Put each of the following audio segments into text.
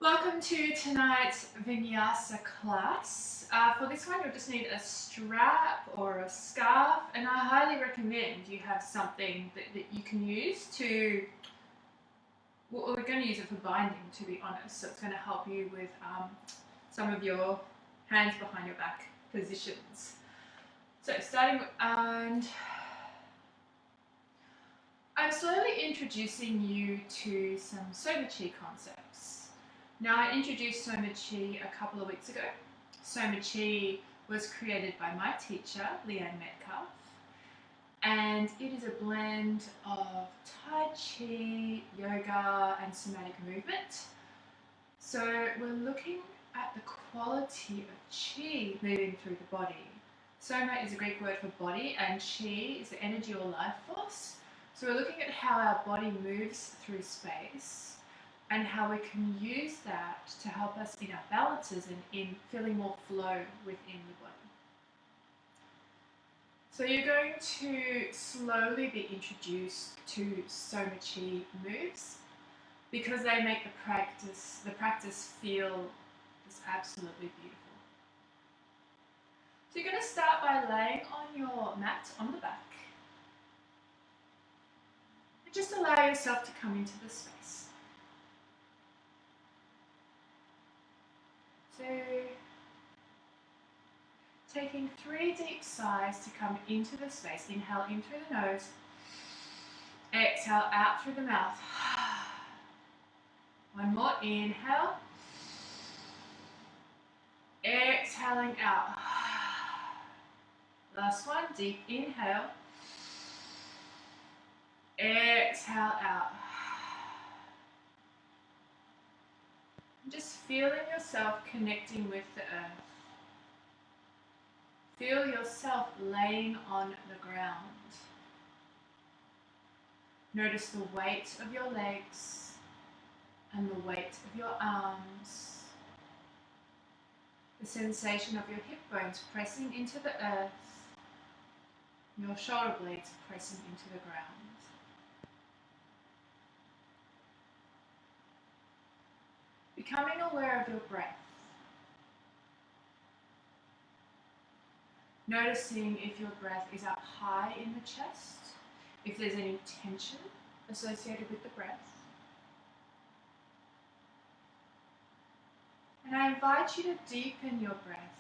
Welcome to tonight's Vinyasa class. For this one, you'll just need a strap or a scarf, and I highly recommend you have something that you can use to, well, we're going to use it for binding, to be honest, so it's going to help you with some of your hands behind your back positions. So starting, and I'm slowly introducing you to some Somachi concepts. Now, I introduced Somachi a couple of weeks ago. Somachi was created by my teacher, Leanne Metcalf, and it is a blend of Tai Chi, yoga, and somatic movement. So we're looking at the quality of Chi moving through the body. Soma is a Greek word for body, and Chi is the energy or life force. So we're looking at how our body moves through space and how we can use that to help us in our balances and in feeling more flow within the body. So you're going to slowly be introduced to Somachi moves because they make the practice feel just absolutely beautiful. So you're going to start by laying on your mat on the back. And just allow yourself to come into the space. So, taking 3 deep sighs to come into the space. Inhale in through the nose. Exhale out through the mouth. One more. Inhale. Exhaling out. Last one. Deep inhale. Exhale out. Just feeling yourself connecting with the earth. Feel yourself laying on the ground. Notice the weight of your legs and the weight of your arms. The sensation of your hip bones pressing into the earth. Your shoulder blades pressing into the ground. Becoming aware of your breath. Noticing if your breath is up high in the chest, if there's any tension associated with the breath. And I invite you to deepen your breath.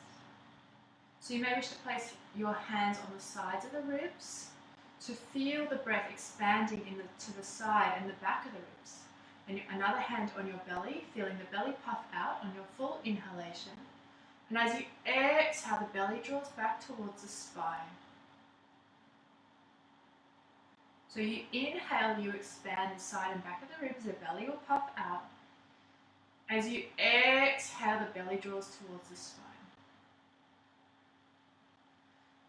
So you may wish to place your hands on the sides of the ribs to feel the breath expanding to the side and the back of the ribs. And another hand on your belly, feeling the belly puff out on your full inhalation. And as you exhale, the belly draws back towards the spine. So you inhale, you expand the side and back of the ribs, the belly will puff out. As you exhale, the belly draws towards the spine.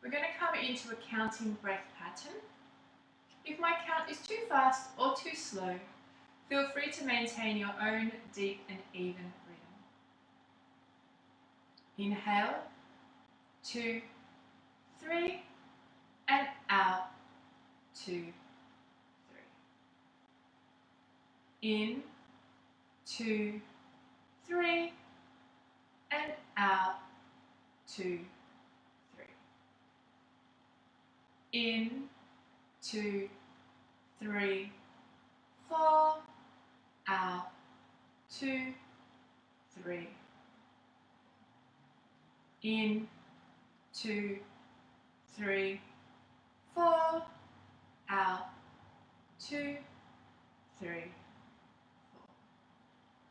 We're going to come into a counting breath pattern. If my count is too fast or too slow, feel free to maintain your own deep and even rhythm. Inhale, 2, 3, and out, 2, 3. In, 2, 3, and out, 2, 3. In, 2, 3, 4, out, 2, 3. In, 2, 3, 4, out, 2, 3, 4.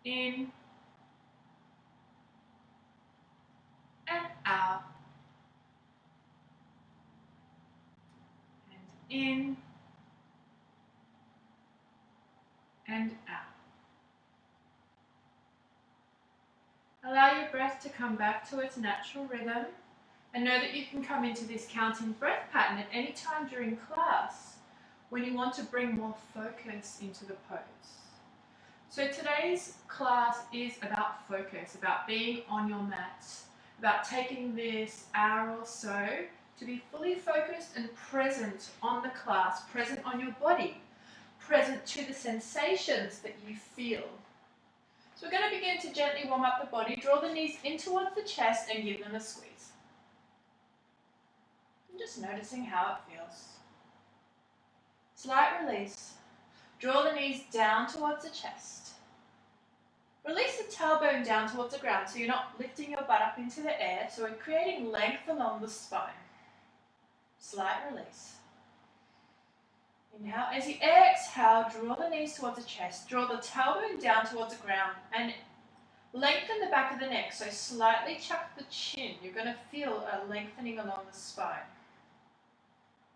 In, and out, and in, and out. Allow your breath to come back to its natural rhythm, and know that you can come into this counting breath pattern at any time during class when you want to bring more focus into the pose. So today's class is about focus, about being on your mat, about taking this hour or so to be fully focused and present on the class, present on your body, present to the sensations that you feel. So we're going to begin to gently warm up the body. Draw the knees in towards the chest and give them a squeeze. And just noticing how it feels. Slight release. Draw the knees down towards the chest. Release the tailbone down towards the ground so you're not lifting your butt up into the air, so we're creating length along the spine. Slight release. Inhale. As you exhale, draw the knees towards the chest. Draw the tailbone down towards the ground and lengthen the back of the neck. So slightly chuck the chin. You're going to feel a lengthening along the spine.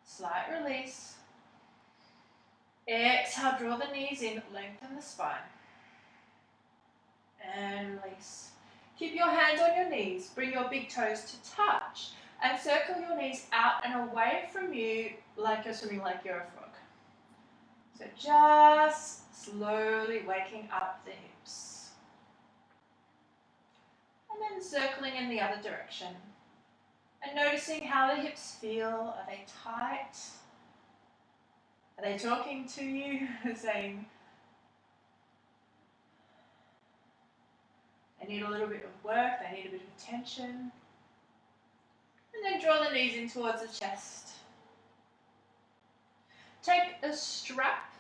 Slight release. Exhale, draw the knees in, lengthen the spine. And release. Keep your hands on your knees. Bring your big toes to touch. And circle your knees out and away from you like you're swimming, like you're a frog. So just slowly waking up the hips. And then circling in the other direction. And noticing how the hips feel. Are they tight? Are they talking to you? Saying, they need a little bit of work, they need a bit of attention. And then draw the knees in towards the chest. Take a strap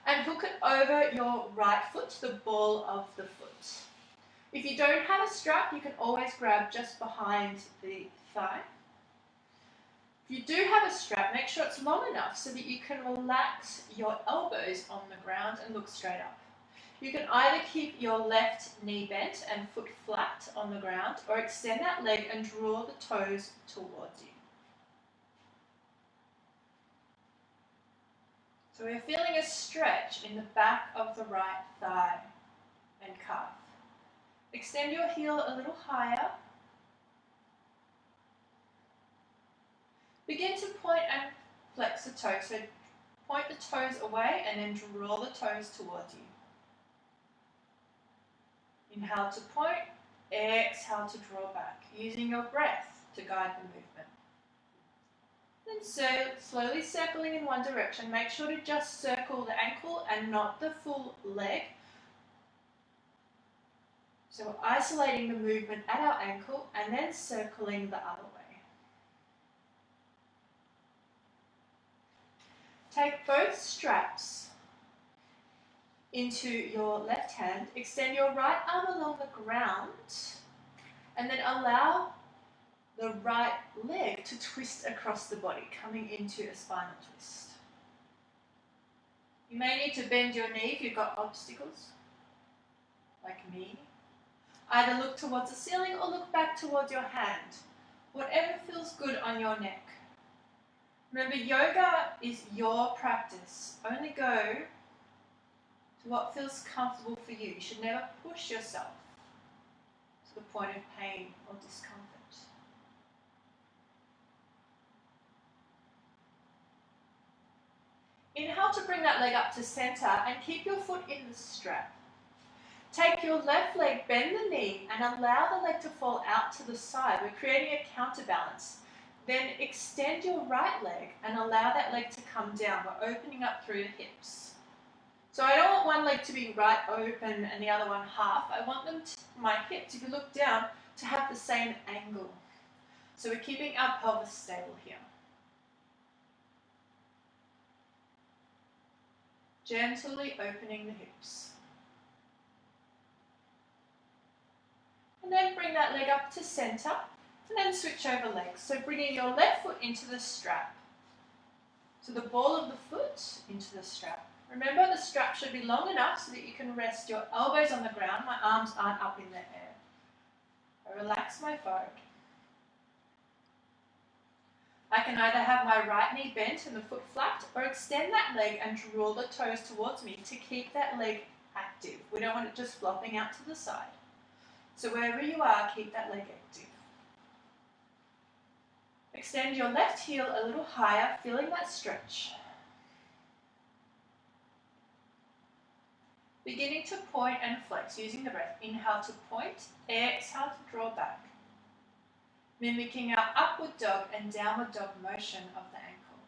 and hook it over your right foot to the ball of the foot. If you don't have a strap, you can always grab just behind the thigh. If you do have a strap, make sure it's long enough so that you can relax your elbows on the ground and look straight up. You can either keep your left knee bent and foot flat on the ground, or extend that leg and draw the toes towards you. So we're feeling a stretch in the back of the right thigh and calf. Extend your heel a little higher. Begin to point and flex the toes. So point the toes away and then draw the toes towards you. Inhale to point, exhale to draw back, using your breath to guide the movement. Then slowly circling in one direction. Make sure to just circle the ankle and not the full leg. So we're isolating the movement at our ankle and then circling the other way. Take both straps into your left hand, extend your right arm along the ground, and then allow the right leg to twist across the body, coming into a spinal twist. You may need to bend your knee if you've got obstacles, like me. Either look towards the ceiling or look back towards your hand. Whatever feels good on your neck. Remember, yoga is your practice. Only go to what feels comfortable for you. You should never push yourself to the point of pain or discomfort. Inhale to bring that leg up to center and keep your foot in the strap. Take your left leg, bend the knee, and allow the leg to fall out to the side. We're creating a counterbalance. Then extend your right leg and allow that leg to come down. We're opening up through the hips. So I don't want one leg to be right open and the other one half. I want them, my hips, if you look down, to have the same angle. So we're keeping our pelvis stable here. Gently opening the hips. And then bring that leg up to center, and then switch over legs. So bringing your left foot into the strap. So the ball of the foot into the strap. Remember, the strap should be long enough so that you can rest your elbows on the ground. My arms aren't up in the air. I relax my forehead. I can either have my right knee bent and the foot flat, or extend that leg and draw the toes towards me to keep that leg active. We don't want it just flopping out to the side. So wherever you are, keep that leg active. Extend your left heel a little higher, feeling that stretch. Beginning to point and flex, using the breath. Inhale to point, exhale to draw back. Mimicking our upward dog and downward dog motion of the ankle.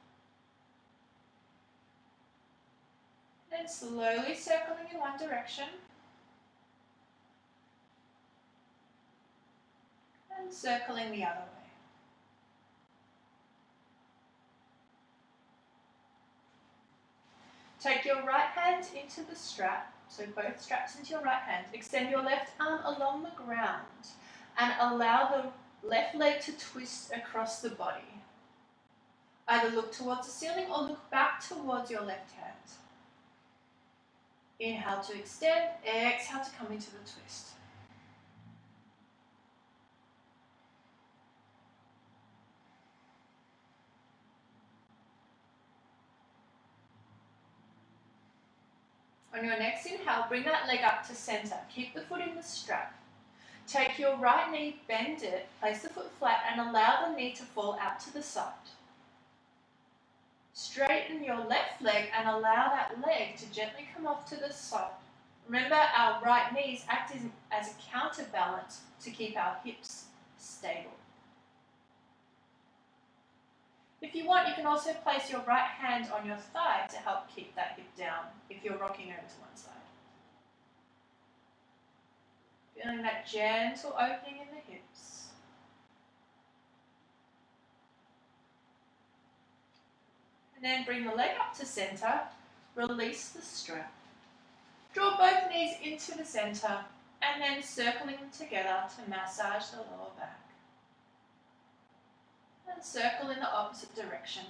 Then slowly circling in one direction. and circling the other way. Take your right hand into the strap, so both straps into your right hand. Extend your left arm along the ground and allow the left leg to twist across the body. Either look towards the ceiling or look back towards your left hand. Inhale to extend, exhale to come into the twist. On your next inhale, bring that leg up to center. Keep the foot in the strap. Take your right knee, bend it, place the foot flat and allow the knee to fall out to the side. Straighten your left leg and allow that leg to gently come off to the side. Remember, our right knees act as a counterbalance to keep our hips stable. If you want, you can also place your right hand on your thigh to help keep that hip down if you're rocking over to one side. Feeling that gentle opening in the hips. And then bring the leg up to center, release the strap. Draw both knees into the center and then circling them together to massage the lower back. And circle in the opposite direction.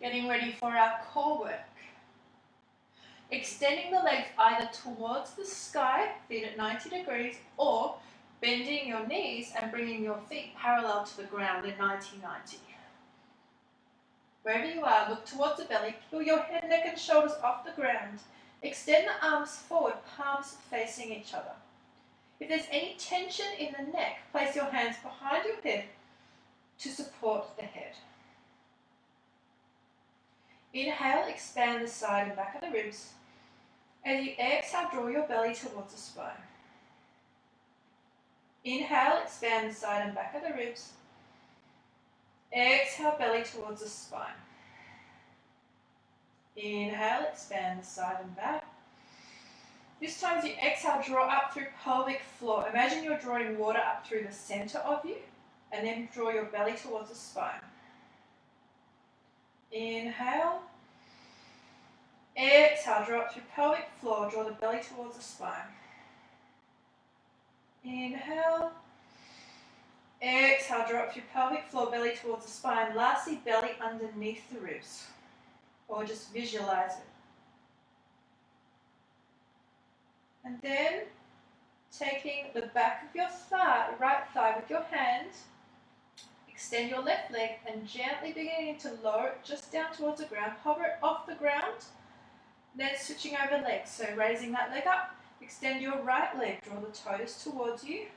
Getting ready for our core work. Extending the legs either towards the sky, feet at 90 degrees, or bending your knees and bringing your feet parallel to the ground in 90-90. Wherever you are, look towards the belly, pull your head, neck and shoulders off the ground. Extend the arms forward, palms facing each other. If there's any tension in the neck, place your hands behind your head to support the head. Inhale, expand the side and back of the ribs. As you exhale, draw your belly towards the spine. Inhale, expand the side and back of the ribs. Exhale, belly towards the spine. Inhale, expand the side and back. This time as you exhale, draw up through pelvic floor. Imagine you're drawing water up through the center of you, and then draw your belly towards the spine. Inhale. Exhale, draw up through pelvic floor, draw the belly towards the spine. Inhale. Exhale, draw up through pelvic floor, belly towards the spine. Lastly, belly underneath the ribs, or just visualize it. And then, taking the back of your thigh, right thigh with your hand, extend your left leg and gently beginning to lower it just down towards the ground. Hover it off the ground, then switching over legs. So raising that leg up, extend your right leg, draw the toes towards you.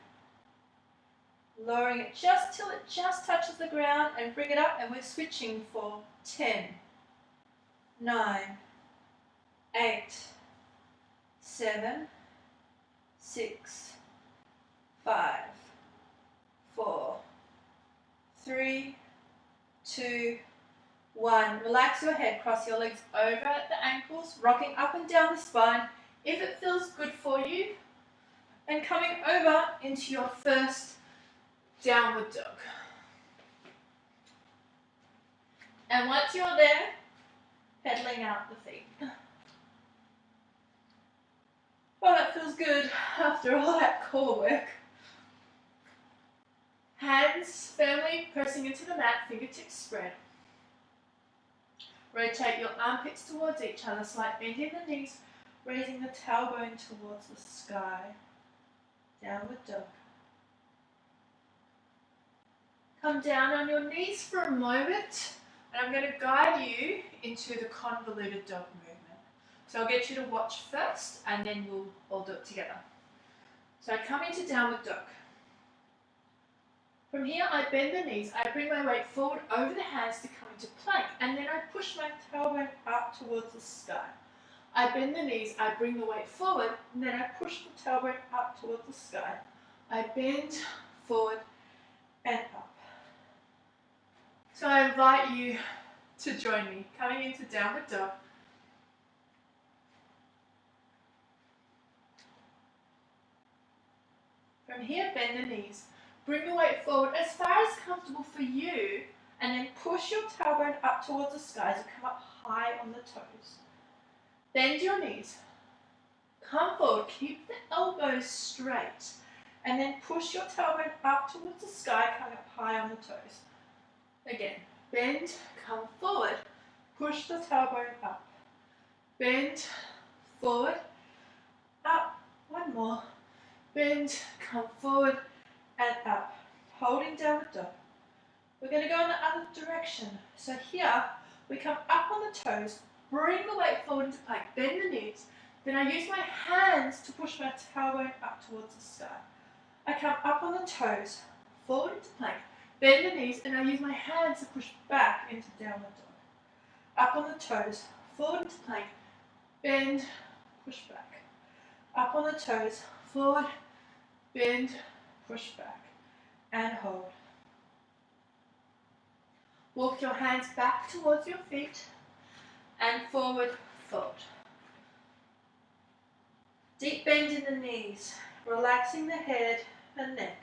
Lowering it just till it just touches the ground and bring it up, and we're switching for 10, 9, 8, 7, 6, 5, 4, 3, 2, 1. Relax your head, cross your legs over at the ankles, rocking up and down the spine if it feels good for you, and coming over into your first downward dog. And once you're there, pedaling out the feet. Oh, that feels good after all that core work. Hands firmly pressing into the mat, fingertips spread. Rotate your armpits towards each other, slight bend in the knees, raising the tailbone towards the sky. Downward dog. Come down on your knees for a moment, and I'm going to guide you into the convoluted dog movement. So I'll get you to watch first, and then we'll all do it together. So I come into downward dog. From here, I bend the knees. I bring my weight forward over the hands to come into plank, and then I push my tailbone up towards the sky. I bend the knees, I bring the weight forward, and then I push the tailbone up towards the sky. I bend forward and up. So I invite you to join me, coming into downward dog. From here, bend the knees. Bring the weight forward as far as comfortable for you, and then push your tailbone up towards the sky as you come up high on the toes. Bend your knees. Come forward, keep the elbows straight, and then push your tailbone up towards the sky, coming up high on the toes. Again, bend, come forward, push the tailbone up. Bend, forward, up, one more. Bend, come forward, and up. Holding downward dog. We're going to go in the other direction. So here, we come up on the toes, bring the weight forward into plank, bend the knees. Then I use my hands to push my tailbone up towards the sky. I come up on the toes, forward into plank, bend the knees, and I use my hands to push back into downward dog. Up on the toes, forward into plank, bend, push back. Up on the toes, forward, bend, push back, and hold. Walk your hands back towards your feet, and forward, fold. Deep bend in the knees, relaxing the head and neck.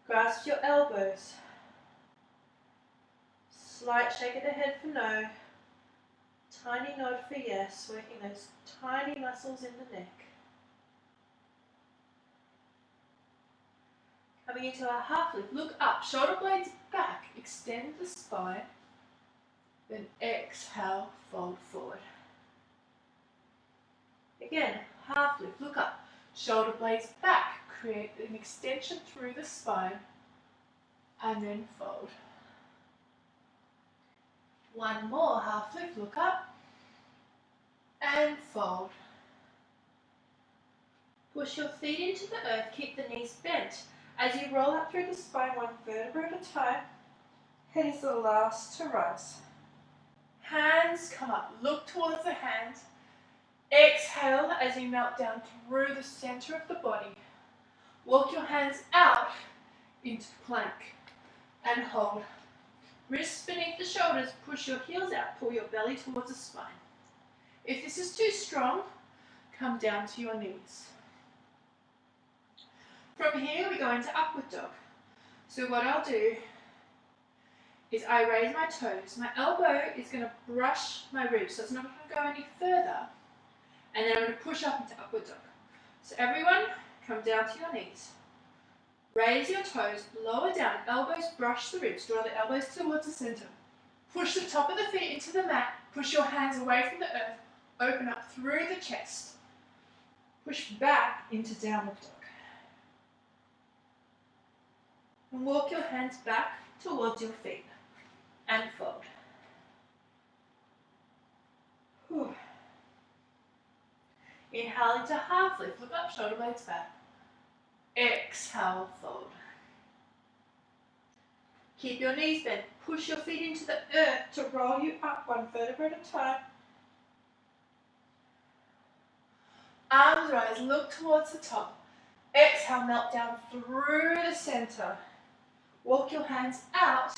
Grasp your elbows. Slight shake of the head for no. Tiny nod for yes, working those tiny muscles in the neck. Coming into our half lift, look up, shoulder blades back, extend the spine, then exhale, fold forward. Again, half lift, look up, shoulder blades back, create an extension through the spine, and then fold. One more, half lift, look up, and fold. Push your feet into the earth, keep the knees bent. As you roll up through the spine, one vertebra at a time, head is the last to rise. Hands come up, look towards the hands. Exhale as you melt down through the center of the body. Walk your hands out into plank and hold. Wrists beneath the shoulders, push your heels out, pull your belly towards the spine. If this is too strong, come down to your knees. From here, we go into upward dog. So what I'll do is I raise my toes. My elbow is going to brush my ribs, so it's not going to go any further. And then I'm going to push up into upward dog. So everyone, come down to your knees. Raise your toes, lower down, elbows brush the ribs, draw the elbows towards the center. Push the top of the feet into the mat, push your hands away from the earth, open up through the chest. Push back into downward dog. And walk your hands back towards your feet and fold. Whew. Inhale into half lift, look up, shoulder blades back. Exhale, fold. Keep your knees bent, push your feet into the earth to roll you up one vertebra at a time. Arms rise, look towards the top. Exhale, melt down through the center. Walk your hands out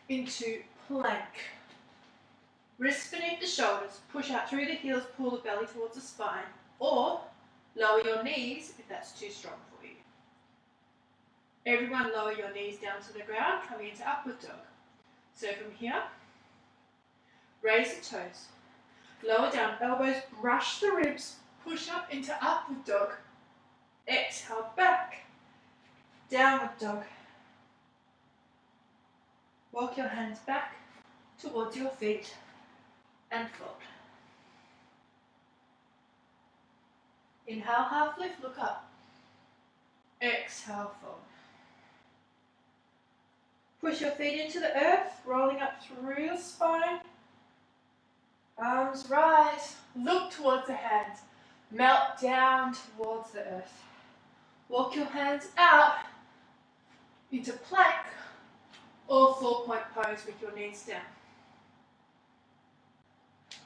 into plank. Wrists beneath the shoulders, push out through the heels, pull the belly towards the spine, or lower your knees if that's too strong for you. Everyone lower your knees down to the ground, coming into upward dog. So from here, raise the toes, lower down, elbows brush the ribs, push up into upward dog. Exhale back, downward dog. Walk your hands back towards your feet and fold. Inhale, half lift, look up. Exhale, fold. Push your feet into the earth, rolling up through the spine. Arms rise, look towards the hands, melt down towards the earth. Walk your hands out into plank or 4-point pose with your knees down.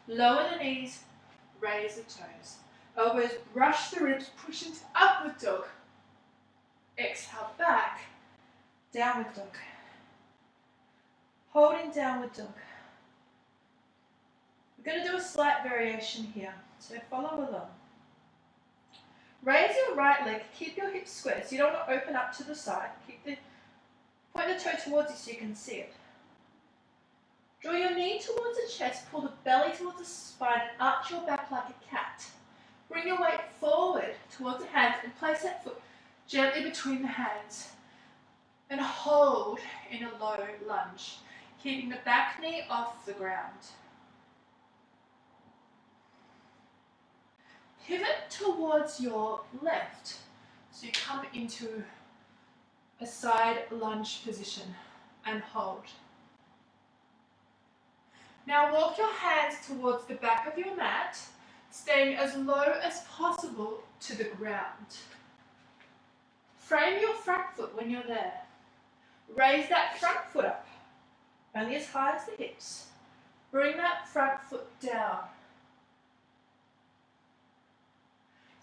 Lower the knees, raise the toes. Elbows brush the ribs, push into upward dog. Exhale back, downward dog. Holding downward dog. We're going to do a slight variation here, so follow along. Raise your right leg, keep your hips square, so you don't want to open up to the side. Point the toe towards you so you can see it. Draw your knee towards the chest, pull the belly towards the spine, and arch your back like a cat. Bring your weight forward towards the hands and place that foot gently between the hands. And hold in a low lunge, keeping the back knee off the ground. Pivot towards your left, so you come into a side lunge position and hold. Now walk your hands towards the back of your mat, staying as low as possible to the ground. Frame your front foot when you're there. Raise that front foot up, only as high as the hips. Bring that front foot down.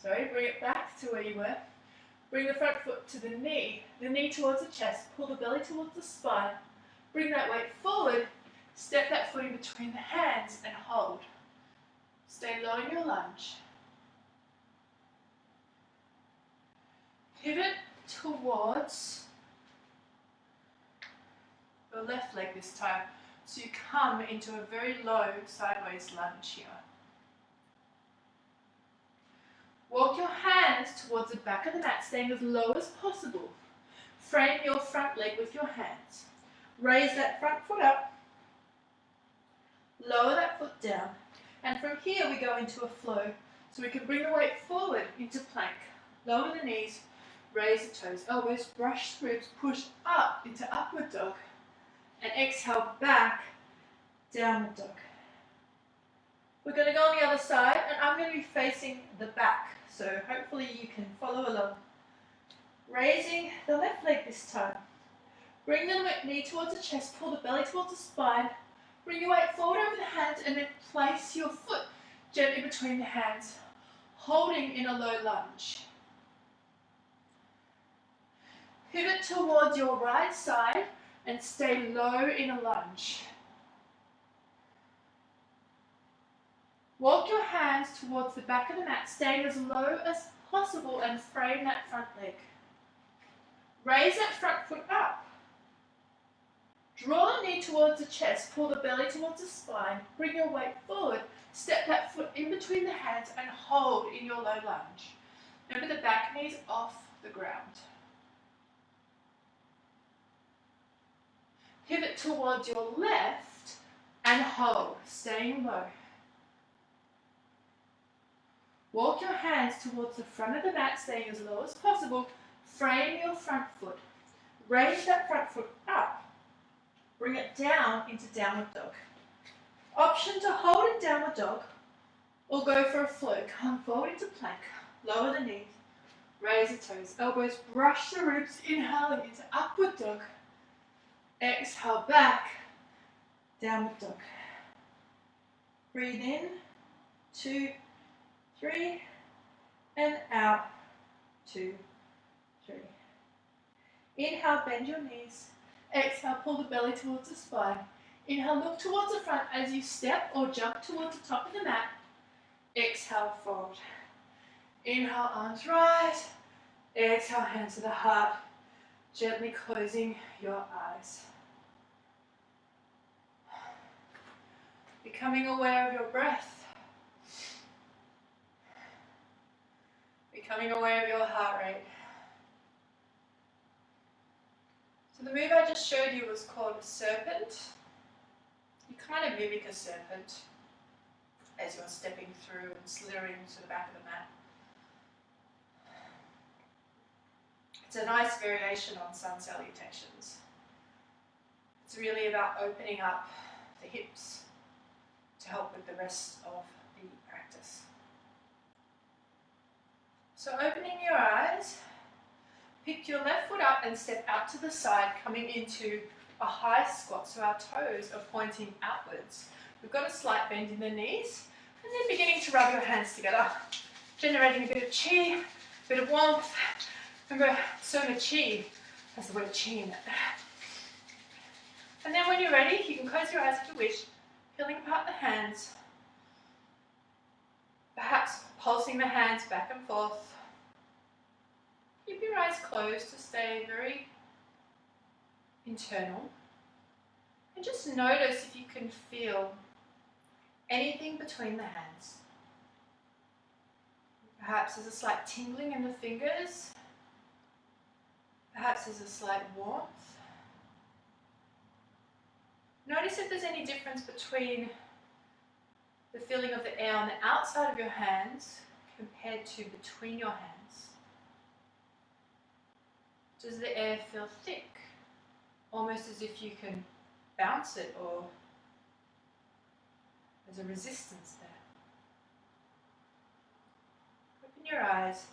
Bring it back to where you were. Bring the front foot to the knee towards the chest, pull the belly towards the spine. Bring that weight forward, step that foot in between the hands and hold. Stay low in your lunge. Pivot towards the left leg this time, so you come into a very low sideways lunge here. Walk your hands towards the back of the mat, staying as low as possible. Frame your front leg with your hands. Raise that front foot up, lower that foot down, and from here we go into a flow, so we can bring the weight forward into plank. Lower the knees, raise the toes, elbows, brush the ribs, push up into upward dog. And exhale back, downward dog. We're going to go on the other side, and I'm going to be facing the back, so hopefully you can follow along. Raising the left leg this time. Bring the knee towards the chest, pull the belly towards the spine. Bring your weight forward over the hands, and then place your foot gently between the hands, holding in a low lunge. Pivot towards your right side, and stay low in a lunge. Walk your hands towards the back of the mat, staying as low as possible and frame that front leg. Raise that front foot up. Draw the knee towards the chest, pull the belly towards the spine, bring your weight forward, step that foot in between the hands and hold in your low lunge. Remember the back knee's off the ground. Pivot towards your left and hold, staying low. Walk your hands towards the front of the mat, staying as low as possible. Frame your front foot. Raise that front foot up. Bring it down into downward dog. Option to hold in downward dog or go for a flow. Come forward into plank. Lower the knees. Raise the toes. Elbows brush the ribs. Inhaling into upward dog. Exhale back, downward dog. Breathe in, 2, 3, and out, 2, 3. Inhale, bend your knees. Exhale, pull the belly towards the spine. Inhale, look towards the front as you step or jump towards the top of the mat. Exhale, fold. Inhale, arms rise. Exhale, hands to the heart. Gently closing your eyes. Becoming aware of your breath. Becoming aware of your heart rate. So the move I just showed you was called a serpent. You kind of mimic a serpent as you're stepping through and slithering to the back of the mat. It's a nice variation on sun salutations. It's really about opening up the hips to help with the rest of the practice. So opening your eyes, pick your left foot up and step out to the side, coming into a high squat, so our toes are pointing outwards. We've got a slight bend in the knees, and then beginning to rub your hands together, generating a bit of chi, a bit of warmth. Remember, Soma Chi has the word chi in it. And then when you're ready, you can close your eyes if you wish, peeling apart the hands, perhaps pulsing the hands back and forth, Keep your eyes closed to stay very internal. And just notice if you can feel anything between the hands. Perhaps there's a slight tingling in the fingers. Perhaps there's a slight warmth. Notice if there's any difference between the feeling of the air on the outside of your hands compared to between your hands. Does the air feel thick? Almost as if you can bounce it, or there's a resistance there. Open your eyes,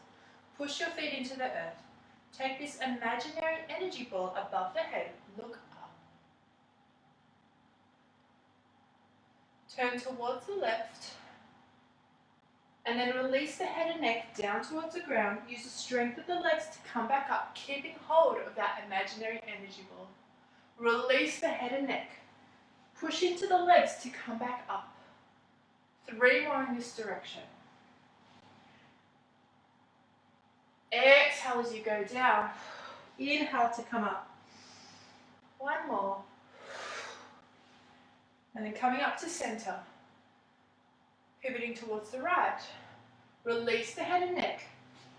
push your feet into the earth. Take this imaginary energy ball above the head, look up. Turn towards the left, and then release the head and neck down towards the ground. Use the strength of the legs to come back up, keeping hold of that imaginary energy ball. Release the head and neck. Push into the legs to come back up. 3 more in this direction. Exhale as you go down. Inhale to come up. 1 more. And then coming up to center. Pivoting towards the right. Release the head and neck.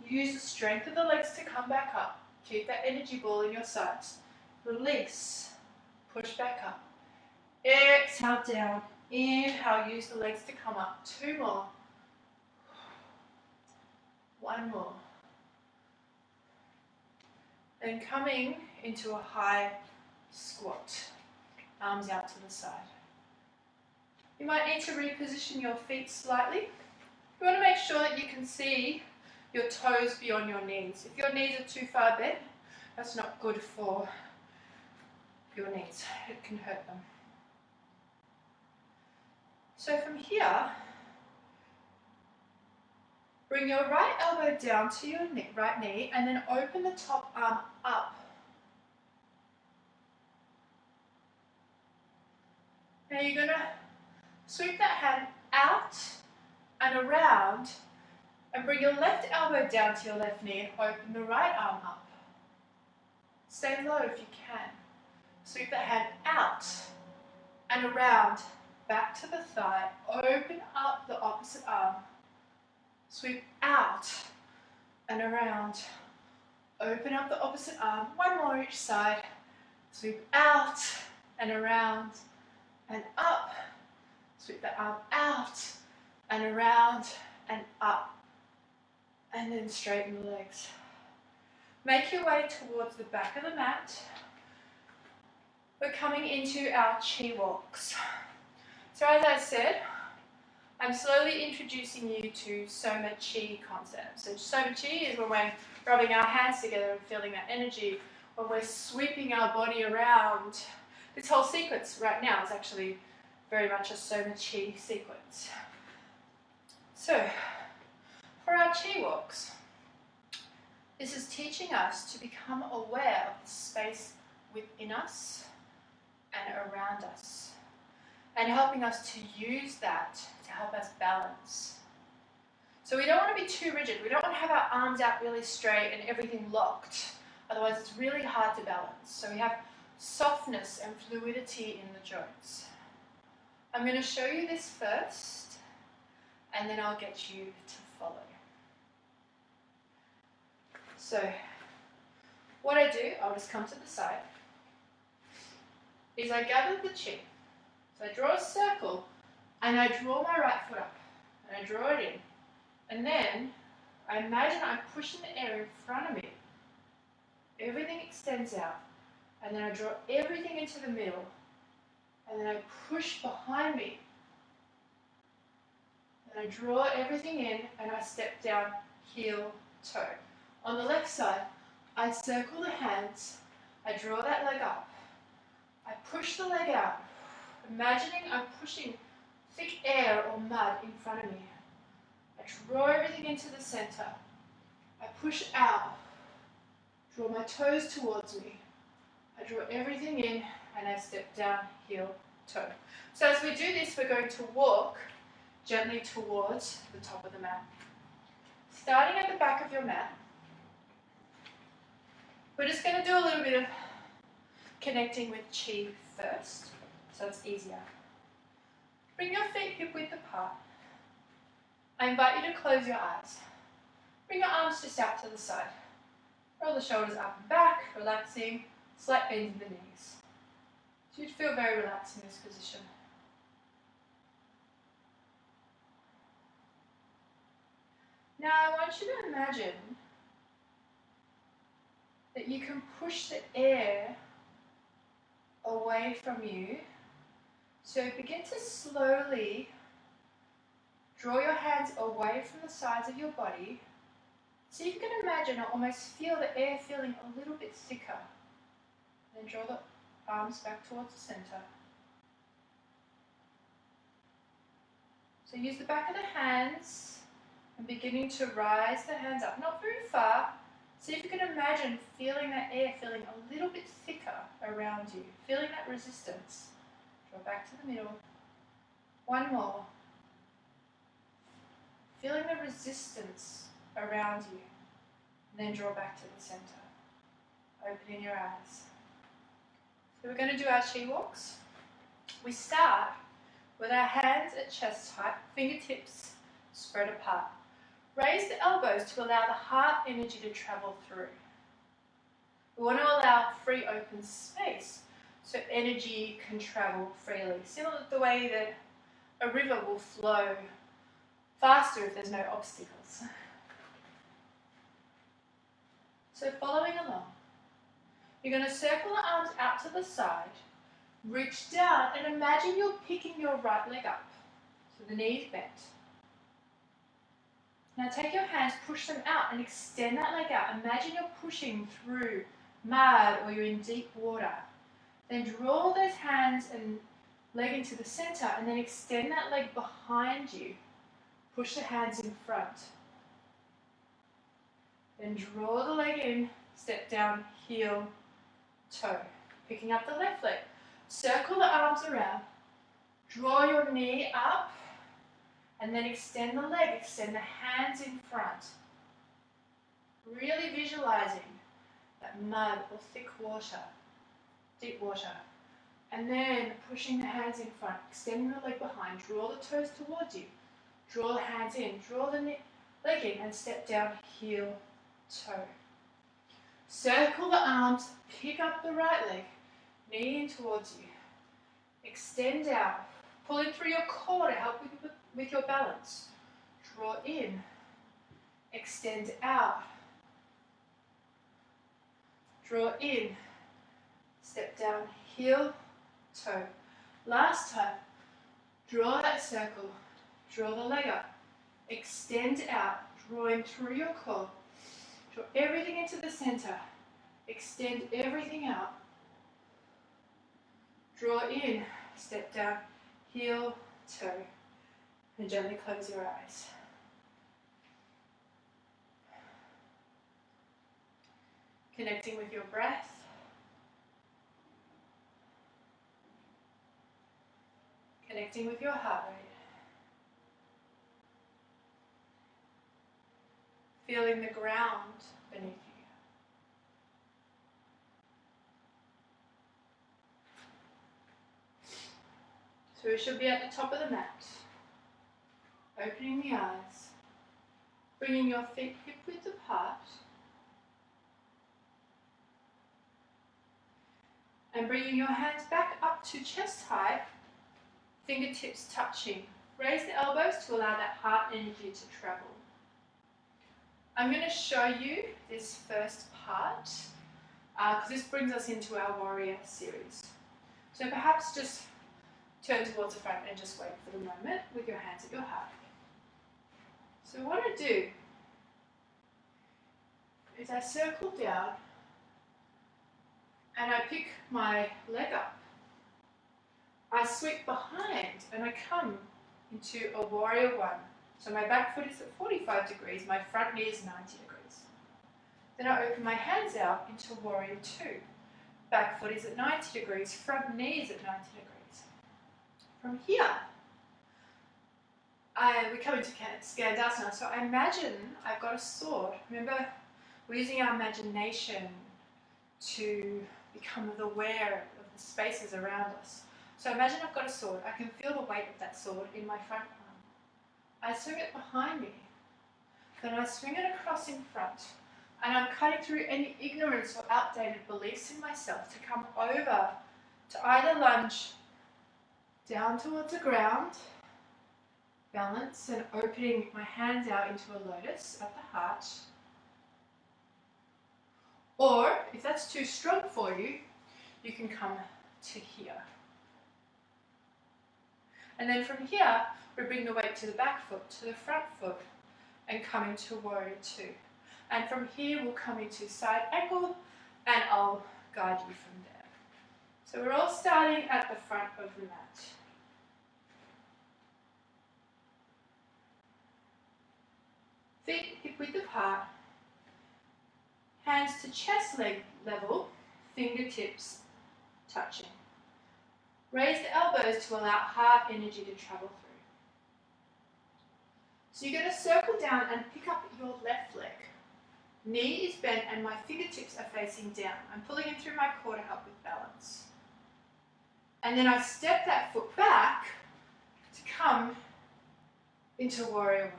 Use the strength of the legs to come back up. Keep that energy ball in your sides. Release. Push back up. Exhale down. Inhale, use the legs to come up. 2 more. 1 more. Then coming into a high squat. Arms out to the side. You might need to reposition your feet slightly. You want to make sure that you can see your toes beyond your knees. If your knees are too far bent, that's not good for your knees. It can hurt them. So from here, bring your right elbow down to your right knee and then open the top arm up. Now you're going to sweep that hand out and around and bring your left elbow down to your left knee and open the right arm up. Stay low if you can. Sweep the hand out and around, back to the thigh. Open up the opposite arm. Sweep out and around. Open up the opposite arm. 1 more each side. Sweep out and around and up. Sweep the arm out and around and up. And then straighten the legs. Make your way towards the back of the mat. We're coming into our chi walks. So as I said, I'm slowly introducing you to Soma Chi concepts. So Soma Chi is when we're rubbing our hands together and feeling that energy, when we're sweeping our body around. This whole sequence right now is actually very much a Soma Chi sequence. So, for our Chi walks, this is teaching us to become aware of the space within us and around us, and helping us to use that to help us balance. So we don't want to be too rigid. We don't want to have our arms out really straight and everything locked. Otherwise it's really hard to balance. So we have softness and fluidity in the joints. I'm going to show you this first, and then I'll get you to follow. So what I do, I'll just come to the side, is I gather the chi. So I draw a circle and I draw my right foot up and I draw it in. And then I imagine I'm pushing the air in front of me. Everything extends out. And then I draw everything into the middle. And then I push behind me. And I draw everything in and I step down, heel, toe. On the left side, I circle the hands. I draw that leg up. I push the leg out, imagining I'm pushing thick air or mud in front of me. I draw everything into the center. I push out, draw my toes towards me. I draw everything in and I step down, heel, toe. So as we do this, we're going to walk gently towards the top of the mat. Starting at the back of your mat, We're just going to do a little bit of connecting with chi first, so it's easier. Bring your feet hip-width apart. I invite you to close your eyes. Bring your arms just out to the side. Roll the shoulders up and back, relaxing, slight bend in the knees. So you'd feel very relaxed in this position. Now I want you to imagine that you can push the air away from you. So begin to slowly draw your hands away from the sides of your body. So you can imagine or almost feel the air feeling a little bit thicker. Then draw the arms back towards the center. So use the back of the hands and beginning to rise the hands up, not very far. See if you can imagine feeling that air feeling a little bit thicker around you, feeling that resistance. Draw back to the middle. One more. Feeling the resistance around you. And then draw back to the center. Opening your eyes. So we're going to do our chi walks. We start with our hands at chest height, fingertips spread apart. Raise the elbows to allow the heart energy to travel through. We want to allow free open space so energy can travel freely. Similar to the way that a river will flow faster if there's no obstacles. So following along, you're going to circle the arms out to the side, reach down and imagine you're picking your right leg up. So the knees bent. Now take your hands, push them out and extend that leg out. Imagine you're pushing through mud or you're in deep water. Then draw those hands and leg into the center and then extend that leg behind you. Push the hands in front. Then draw the leg in, step down, heel, toe. Picking up the left leg. Circle the arms around. Draw your knee up. And then extend the leg, extend the hands in front. Really visualizing that mud or thick water, deep water. And then pushing the hands in front, extending the leg behind, draw the toes towards you. Draw the hands in, draw the leg in and step down, heel, toe. Circle the arms, pick up the right leg, knee in towards you. Extend out, pulling through your core to help with your balance. Draw in, extend out, draw in, step down, heel, toe. Last time, draw that circle, draw the leg up, extend out, drawing through your core. Draw everything into the center, extend everything out. Draw in, step down, heel, toe. And gently close your eyes. Connecting with your breath. Connecting with your heart rate. Feeling the ground beneath you. So we should be at the top of the mat. Opening the eyes, bringing your feet hip-width apart, and bringing your hands back up to chest height, fingertips touching. Raise the elbows to allow that heart energy to travel. I'm going to show you this first part, because this brings us into our warrior series. So perhaps just turn towards the front and just wait for the moment with your hands at your heart. So what I do is I circle down and I pick my leg up. I sweep behind and I come into a warrior one. So my back foot is at 45 degrees, my front knee is 90 degrees. Then I open my hands out into warrior two. Back foot is at 90 degrees, front knee is at 90 degrees. From here, we come into Skandasana. So I imagine I've got a sword. Remember, we're using our imagination to become aware of the spaces around us. So imagine I've got a sword. I can feel the weight of that sword in my front arm. I swing it behind me. Then I swing it across in front. And I'm cutting through any ignorance or outdated beliefs in myself to come over to either lunge down towards the ground, balance, and opening my hands out into a lotus at the heart. Or, if that's too strong for you, you can come to here. And then from here, we bring the weight to the back foot, to the front foot, and come into warrior two. And from here, we'll come into side angle, and I'll guide you from there. So we're all starting at the front of the mat. Feet hip width apart. Hands to chest leg level, fingertips touching. Raise the elbows to allow heart energy to travel through. So you're going to circle down and pick up your left leg. Knee is bent and my fingertips are facing down. I'm pulling in through my core to help with balance. And then I step that foot back to come into warrior one.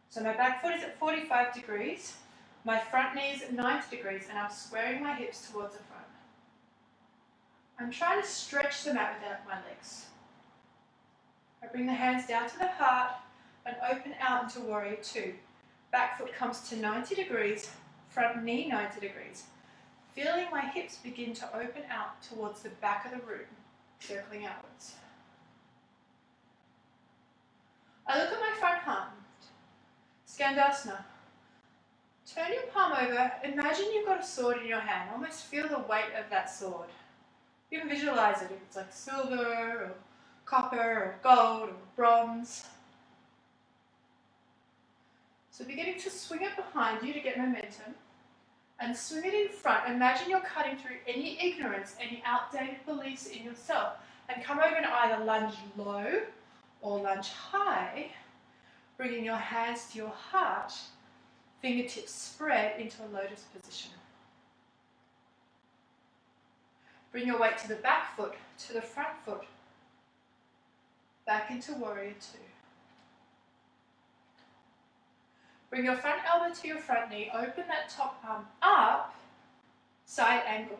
So my back foot is at 45 degrees. My front knee is at 90 degrees and I'm squaring my hips towards the front. I'm trying to stretch them out without my legs. I bring the hands down to the heart and open out into warrior two. Back foot comes to 90 degrees, front knee 90 degrees. Feeling my hips begin to open out towards the back of the room, circling outwards. I look at my front hand, Skandasana. Turn your palm over, imagine you've got a sword in your hand, almost feel the weight of that sword. You can visualize it if it's like silver or copper or gold or bronze. So beginning to swing it behind you to get momentum and swing it in front. Imagine you're cutting through any ignorance, any outdated beliefs in yourself and come over and either lunge low or lunge high, bringing your hands to your heart, fingertips spread into a lotus position. Bring your weight to the back foot, to the front foot, back into warrior two. Bring your front elbow to your front knee, open that top arm up, side angle,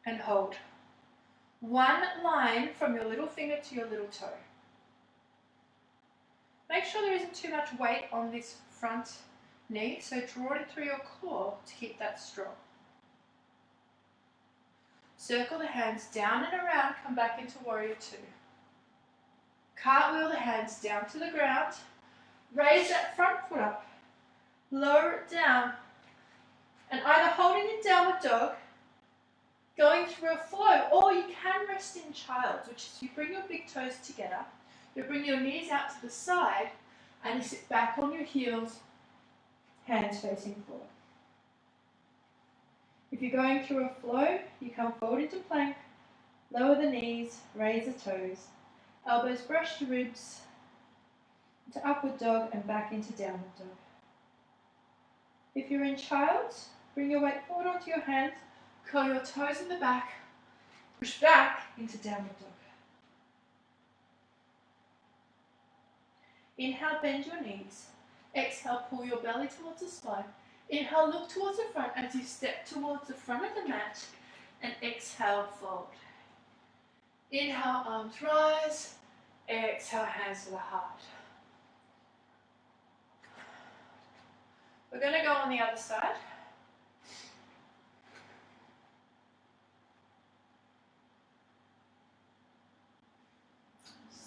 and hold. One line from your little finger to your little toe. Make sure there isn't too much weight on this front knee, so draw it through your core to keep that strong. Circle the hands down and around, come back into warrior two. Cartwheel the hands down to the ground. Raise that front foot up, lower it down, and either holding in downward dog, going through a flow, or you can rest in child's, which is you bring your big toes together, you bring your knees out to the side, and you sit back on your heels, hands facing forward. If you're going through a flow, you come forward into plank, lower the knees, raise the toes, elbows brush the ribs, to upward dog and back into downward dog. If you're in child's, bring your weight forward onto your hands, curl your toes in the back, push back into downward dog. Inhale, bend your knees. Exhale, pull your belly towards the spine. Inhale, look towards the front as you step towards the front of the mat, and exhale, fold. Inhale, arms rise. Exhale, hands to the heart. We're going to go on the other side.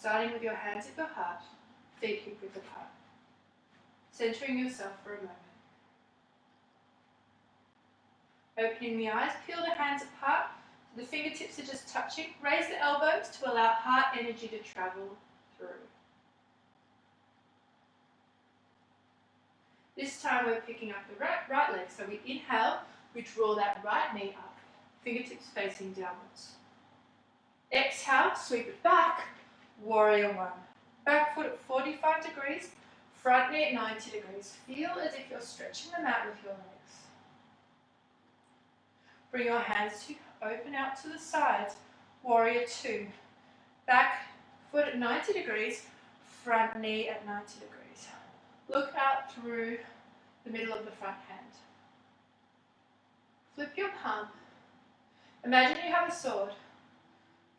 Starting with your hands at your heart, feet hip width apart. Centering yourself for a moment. Opening the eyes, peel the hands apart. The fingertips are just touching. Raise the elbows to allow heart energy to travel through. This time we're picking up the right leg. So we inhale, we draw that right knee up, fingertips facing downwards. Exhale, sweep it back, warrior one. Back foot at 45 degrees, front knee at 90 degrees. Feel as if you're stretching them out with your legs. Bring your hands to open out to the sides. Warrior two. Back foot at 90 degrees, front knee at 90 degrees. Look out through the middle of the front hand. Flip your palm. Imagine you have a sword.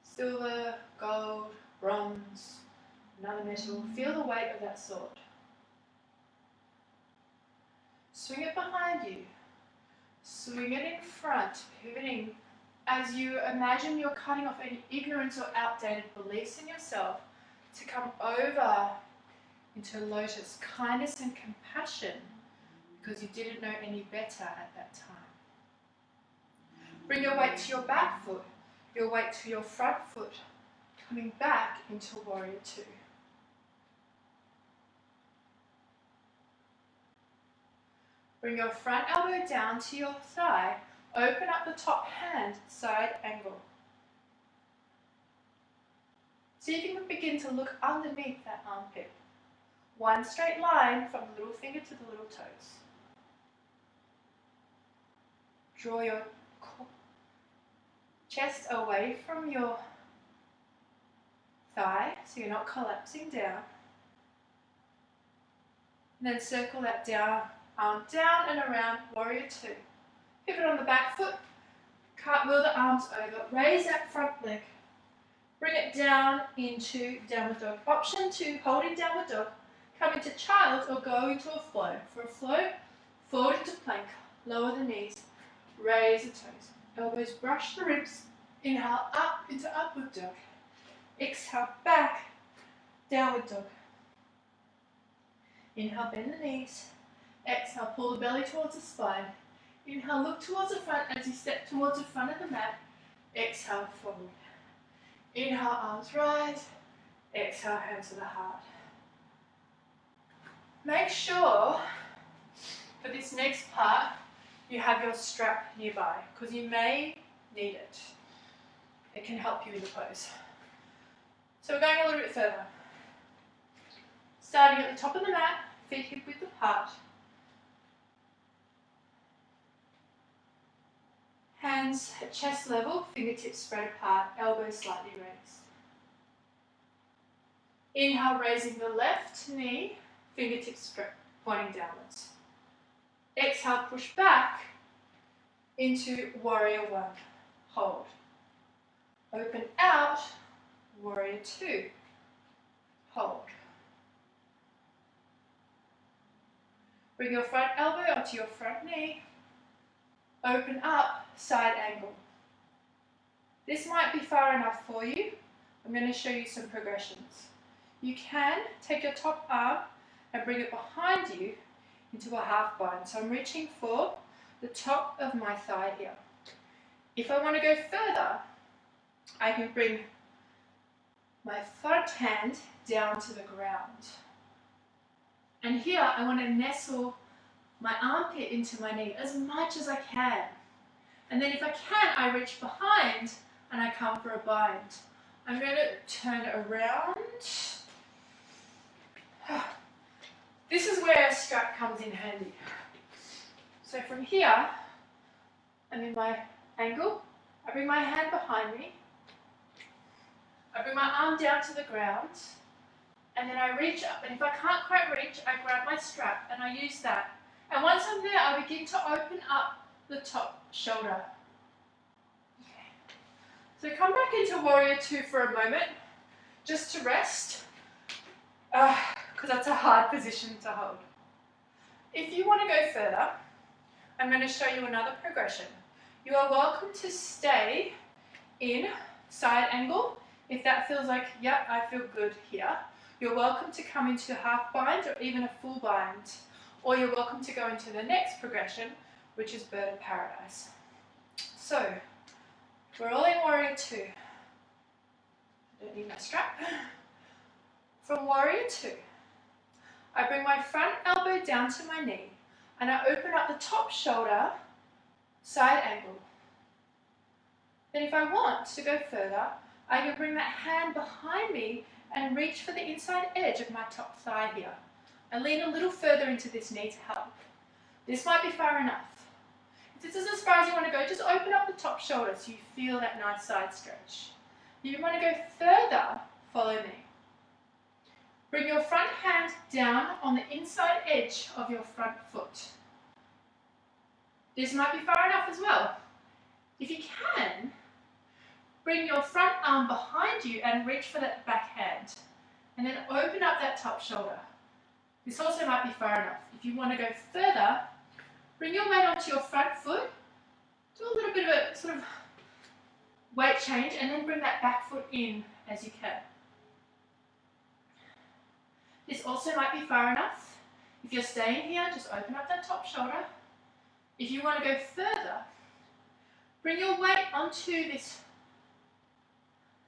Silver, gold, bronze, another metal. Feel the weight of that sword. Swing it behind you. Swing it in front, pivoting as you imagine you're cutting off any ignorance or outdated beliefs in yourself to come over into lotus, kindness and compassion, because you didn't know any better at that time. Bring your weight to your back foot, your weight to your front foot, coming back into warrior two. Bring your front elbow down to your thigh. Open up the top hand, side angle. See if you can begin to look underneath that armpit. One straight line from the little finger to the little toes. Draw your chest away from your thigh so you're not collapsing down. And then circle that down, arm down and around, warrior two. Pivot on the back foot, cartwheel the arms over, raise that front leg, bring it down into downward dog. Option two, holding downward dog, come into child or go into a flow. For a flow, forward into plank, lower the knees, raise the toes, elbows brush the ribs, inhale up into upward dog, exhale back, downward dog. Inhale, bend the knees, exhale, pull the belly towards the spine. Inhale, look towards the front as you step towards the front of the mat. Exhale, forward. Inhale, arms rise. Exhale, hands to the heart. Make sure for this next part you have your strap nearby because you may need it. It can help you in the pose. So we're going a little bit further. Starting at the top of the mat, feet hip width apart. Hands at chest level, fingertips spread apart, elbows slightly raised. Inhale, raising the left knee, fingertips pointing downwards. Exhale, push back into warrior one. Hold. Open out, warrior two. Hold. Bring your front elbow onto your front knee. Open up, side angle. This might be far enough for you. I'm going to show you some progressions. You can take your top arm and bring it behind you into a half bind. So I'm reaching for the top of my thigh here. If I want to go further, I can bring my front hand down to the ground. And here I want to nestle my armpit into my knee as much as I can. And then if I can, I reach behind and I come for a bind. I'm going to turn around. This is where a strap comes in handy. So from here, I'm in my angle. I bring my hand behind me. I bring my arm down to the ground. And then I reach up. And if I can't quite reach, I grab my strap and I use that. And once I'm there, I begin to open up the top shoulder. Okay. So come back into warrior two for a moment, just to rest, because that's a hard position to hold. If you want to go further, I'm going to show you another progression. You are welcome to stay in side angle. If that feels like, yeah, I feel good here. You're welcome to come into half bind or even a full bind. Or you're welcome to go into the next progression, which is bird of paradise. So, we're all in warrior two. I don't need my strap. From warrior two, I bring my front elbow down to my knee and I open up the top shoulder, side angle. Then if I want to go further, I can bring that hand behind me and reach for the inside edge of my top thigh here. I lean a little further into this knee to help. This might be far enough. If this is as far as you want to go, just open up the top shoulder so you feel that nice side stretch. If you want to go further, follow me. Bring your front hand down on the inside edge of your front foot. This might be far enough as well. If you can, bring your front arm behind you and reach for that back hand. And then open up that top shoulder. This also might be far enough. If you want to go further, bring your weight onto your front foot. Do a little bit of a sort of weight change and then bring that back foot in as you can. This also might be far enough. If you're staying here, just open up that top shoulder. If you want to go further, bring your weight onto this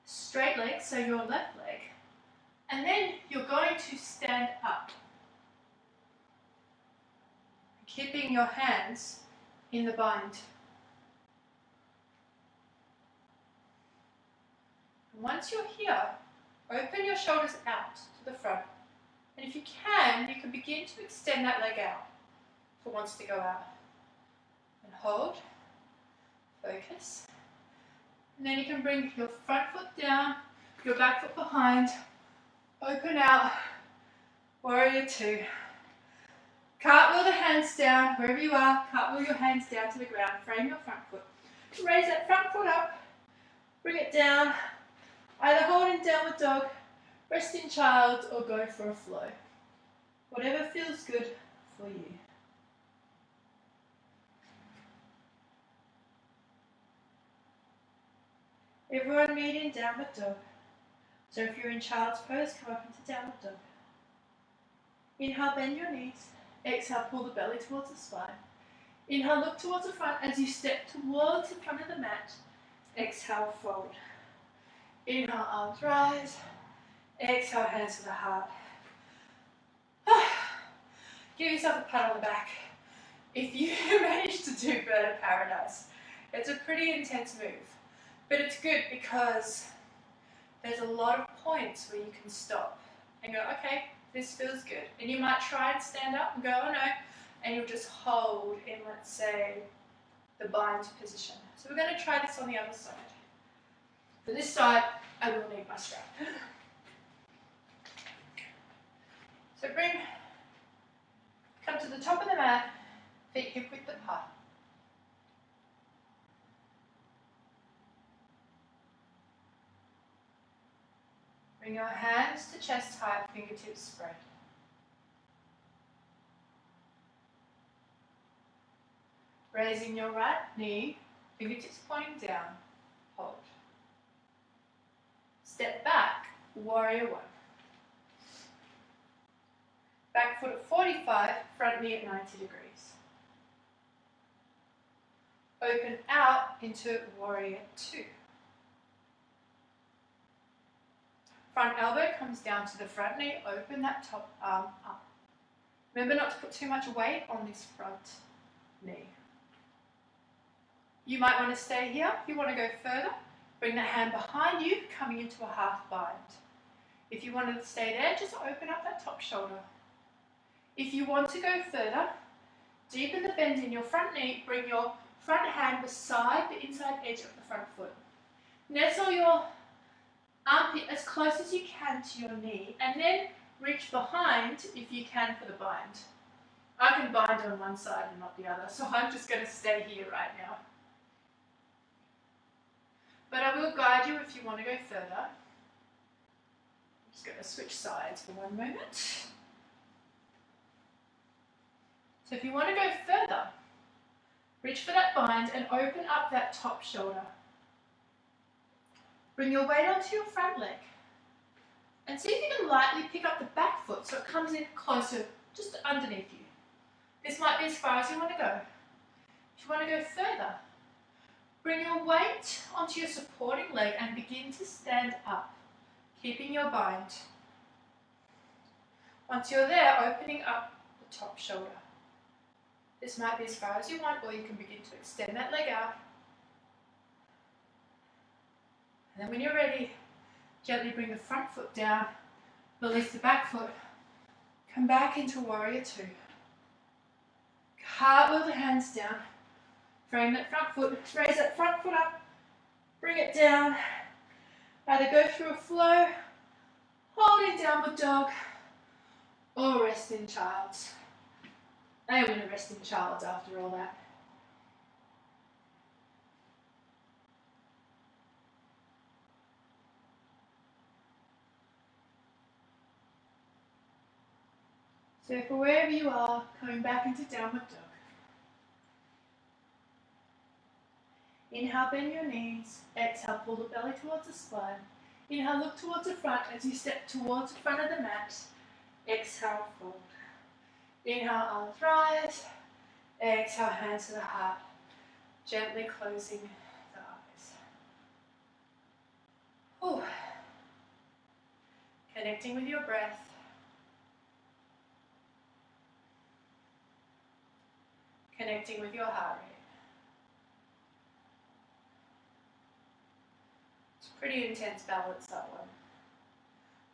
straight leg, so your left leg, and then you're going to stand up, keeping your hands in the bind. Once you're here, open your shoulders out to the front. And if you can begin to extend that leg out if it wants to go out. And hold, focus. And then you can bring your front foot down, your back foot behind, open out, warrior two. Cartwheel the hands down, wherever you are, cartwheel your hands down to the ground, frame your front foot. Raise that front foot up, bring it down, either hold in downward dog, rest in child, or go for a flow. Whatever feels good for you. Everyone meet in downward dog. So if you're in child's pose, come up into downward dog. Inhale, bend your knees. Exhale, pull the belly towards the spine. Inhale, look towards the front as you step towards the front of the mat. Exhale, fold. Inhale, arms rise. Exhale, hands to the heart. Give yourself a pat on the back. If you manage to do bird of paradise, it's a pretty intense move. But it's good because there's a lot of points where you can stop and go, okay, this feels good. And you might try and stand up and go, oh no, and you'll just hold in, let's say, the bind position. So we're going to try this on the other side. For this side, I will need my strap. So come to the top of the mat, feet hip width apart. Bring your hands to chest height, fingertips spread. Raising your right knee, fingertips pointing down, hold. Step back, warrior one. Back foot at 45, front knee at 90 degrees. Open out into warrior two. Front elbow comes down to the front knee, open that top arm up. Remember not to put too much weight on this front knee. You might want to stay here. If you want to go further, bring the hand behind you, coming into a half bind. If you want to stay there, just open up that top shoulder. If you want to go further, deepen the bend in your front knee, bring your front hand beside the inside edge of the front foot. Nestle your armpit as close as you can to your knee, and then reach behind if you can for the bind. I can bind on one side and not the other, so I'm just going to stay here right now. But I will guide you if you want to go further. I'm just going to switch sides for one moment. So if you want to go further, reach for that bind and open up that top shoulder. Bring your weight onto your front leg. And see if you can lightly pick up the back foot so it comes in closer, just underneath you. This might be as far as you want to go. If you want to go further, bring your weight onto your supporting leg and begin to stand up, keeping your bind. Once you're there, opening up the top shoulder. This might be as far as you want, or you can begin to extend that leg out. And then when you're ready, gently bring the front foot down, release the back foot, come back into warrior two. Cartwheel the hands down, Frame that front foot, raise that front foot up, bring it down. Either go through a flow, hold in downward dog, or rest in child's. I am going to rest in child's after all that. So for wherever you are, coming back into downward dog. Inhale, bend your knees. Exhale, pull the belly towards the spine. Inhale, look towards the front as you step towards the front of the mat. Exhale, fold. Inhale, arms rise. Exhale, hands to the heart. Gently closing the eyes. Ooh. Connecting with your breath. Connecting with your heart rate. It's pretty intense balance, that one.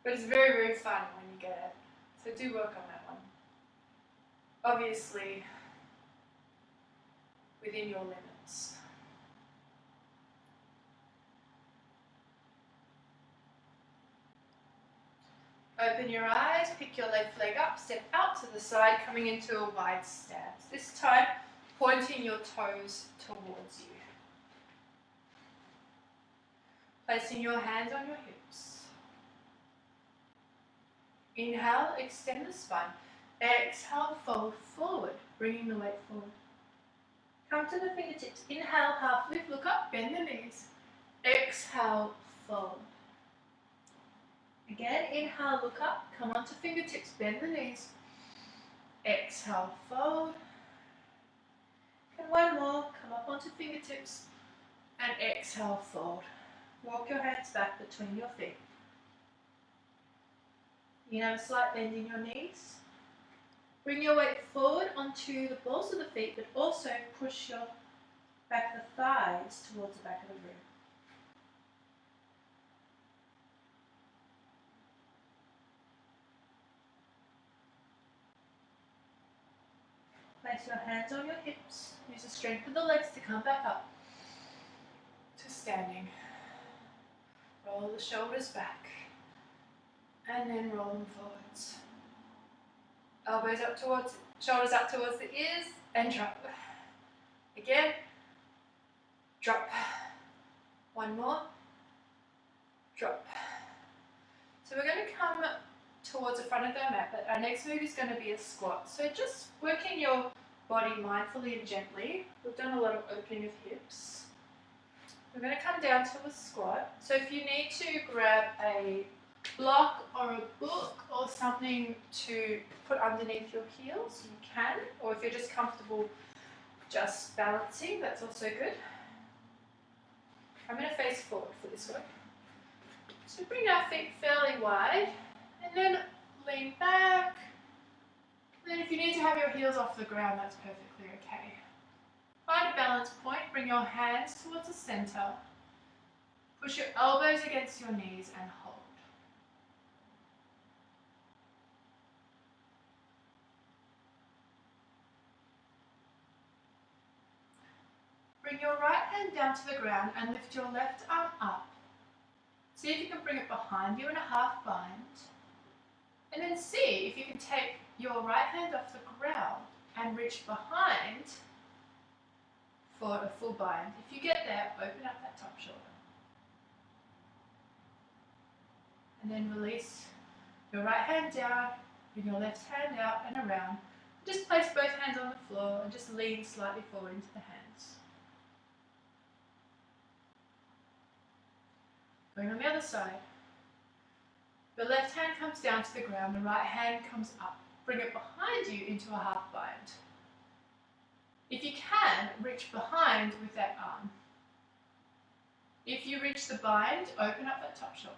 But it's very, very fun when you get it. So do work on that one. Obviously, within your limits. Open your eyes, pick your left leg up, step out to the side, coming into a wide stance. This time, pointing your toes towards you. Placing your hands on your hips. Inhale, extend the spine. Exhale, fold forward, bringing the weight forward. Come to the fingertips. Inhale, half lift, look up, bend the knees. Exhale, fold. Again, inhale, look up, come onto fingertips, bend the knees. Exhale, fold. And one more, come up onto fingertips and exhale, fold. Walk your hands back between your feet. You can have a slight bend in your knees. Bring your weight forward onto the balls of the feet, but also push your back of the thighs towards the back of the room. Place your hands on your hips. Use the strength of the legs to come back up to standing. Roll the shoulders back and then roll them forwards. Elbows up towards, shoulders up towards the ears and drop. Again, drop. One more, drop. So we're going to come towards the front of the mat, but our next move is going to be a squat. So just working your body mindfully and gently. We've done a lot of opening of hips. We're going to come down to a squat. So if you need to grab a block or a book or something to put underneath your heels, you can. Or if you're just comfortable just balancing, that's also good. I'm going to face forward for this one. So bring our feet fairly wide and then lean back. And then if you need to have your heels off the ground, that's perfectly okay. Find a balance point, bring your hands towards the center. Push your elbows against your knees and hold. Bring your right hand down to the ground and lift your left arm up. See if you can bring it behind you in a half bind. And then see if you can take your right hand off the ground and reach behind for a full bind. If you get there, open up that top shoulder. And then release your right hand down, bring your left hand out and around. Just place both hands on the floor and just lean slightly forward into the hands. Going on the other side. The left hand comes down to the ground, the right hand comes up. Bring it behind you into a half bind. If you can, reach behind with that arm. If you reach the bind, open up that top shoulder.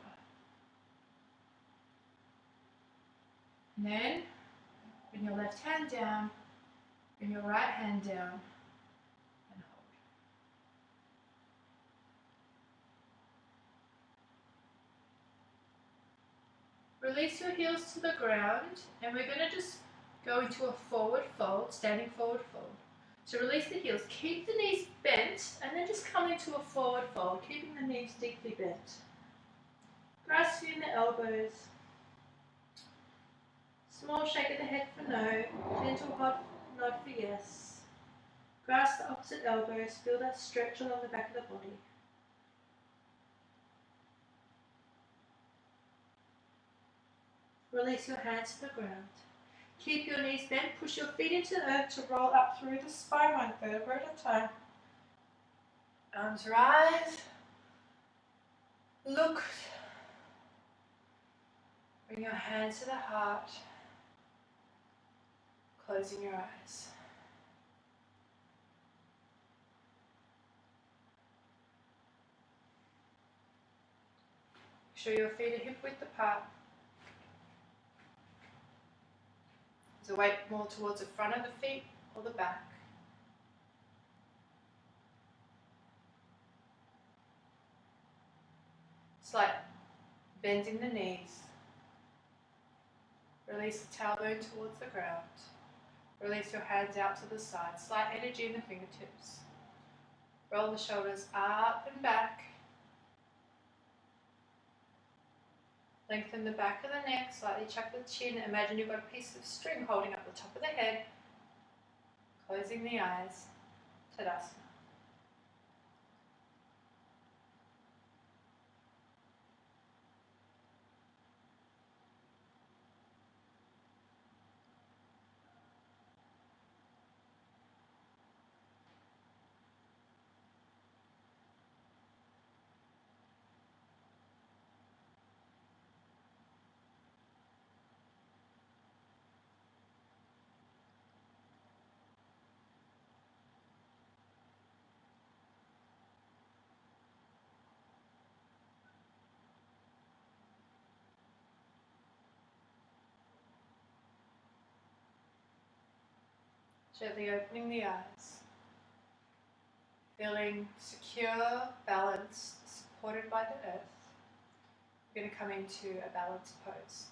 And then bring your left hand down, bring your right hand down, and hold. Release your heels to the ground, and we're going to just go into a forward fold, standing forward fold. To release the heels, keep the knees bent and then just come into a forward fold, keeping the knees deeply bent. Grasping the elbows. Small shake of the head for no, gentle nod for yes. Grasp the opposite elbows, feel that stretch along the back of the body. Release your hands to the ground. Keep your knees bent, push your feet into the earth to roll up through the spine, one vertebra at a time. Arms rise. Look. Bring your hands to the heart. Closing your eyes. Make sure your feet are hip width apart. Is the weight more towards the front of the feet or the back? Slight bend in the knees. Release the tailbone towards the ground. Release your hands out to the side. Slight energy in the fingertips. Roll the shoulders up and back. Lengthen the back of the neck, slightly chuck the chin. Imagine you've got a piece of string holding up the top of the head. Closing the eyes. Tadasana. Gently opening the eyes. Feeling secure, balanced, supported by the earth. We're going to come into a balanced pose.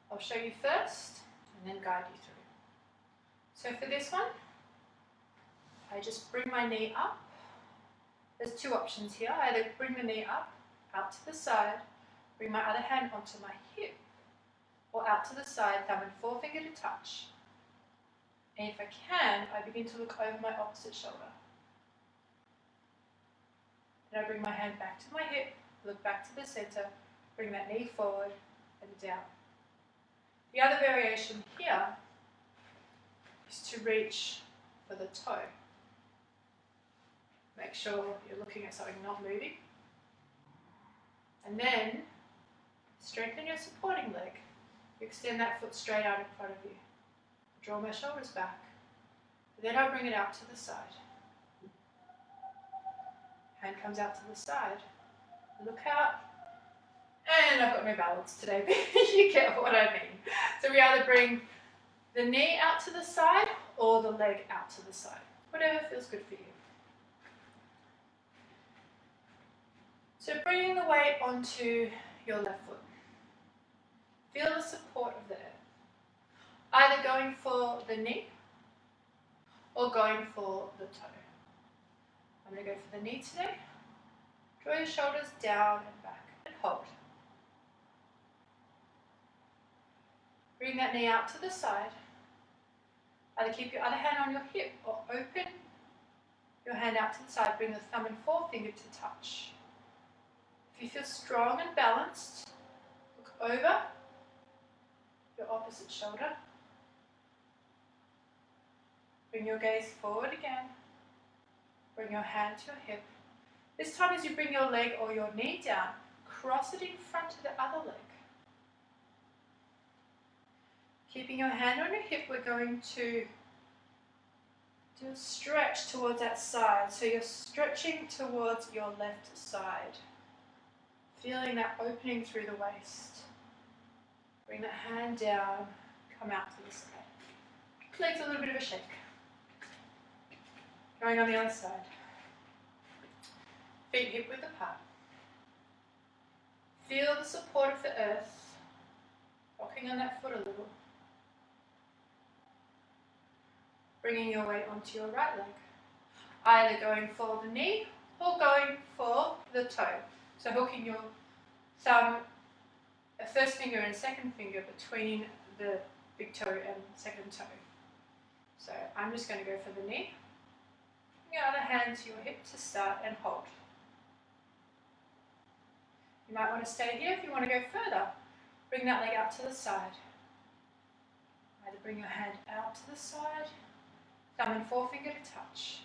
I'll show you first and then guide you through. So for this one, I just bring my knee up. There's two options here. I either bring the knee up, out to the side, bring my other hand onto my hip, or out to the side, thumb and forefinger to touch. And if I can, I begin to look over my opposite shoulder. And I bring my hand back to my hip, look back to the center, bring that knee forward and down. The other variation here is to reach for the toe. Make sure you're looking at something not moving. And then strengthen your supporting leg. You extend that foot straight out in front of you. Draw my shoulders back. Then I'll bring it out to the side. Hand comes out to the side. Look out. And I've got no balance today, but you get what I mean. So we either bring the knee out to the side or the leg out to the side. Whatever feels good for you. So bringing the weight onto your left foot. Feel the support of the earth. Either going for the knee or going for the toe. I'm going to go for the knee today. Draw your shoulders down and back and hold. Bring that knee out to the side. Either keep your other hand on your hip or open your hand out to the side. Bring the thumb and forefinger to touch. If you feel strong and balanced, look over your opposite shoulder. Bring your gaze forward again. Bring your hand to your hip. This time as you bring your leg or your knee down, cross it in front of the other leg. Keeping your hand on your hip, we're going to do a stretch towards that side. So you're stretching towards your left side. Feeling that opening through the waist. Bring that hand down, come out to the side. Legs a little bit of a shake. Going on the other side. Feet hip width apart. Feel the support of the earth. Rocking on that foot a little. bringing your weight onto your right leg. Either going for the knee or going for the toe. So hooking your thumb, first finger and second finger between the big toe and second toe. So I'm just going to go for the knee. Bring your other hand to your hip to start and hold. You might want to stay here if you want to go further. Bring that leg out to the side. Either bring your hand out to the side, thumb and forefinger to touch.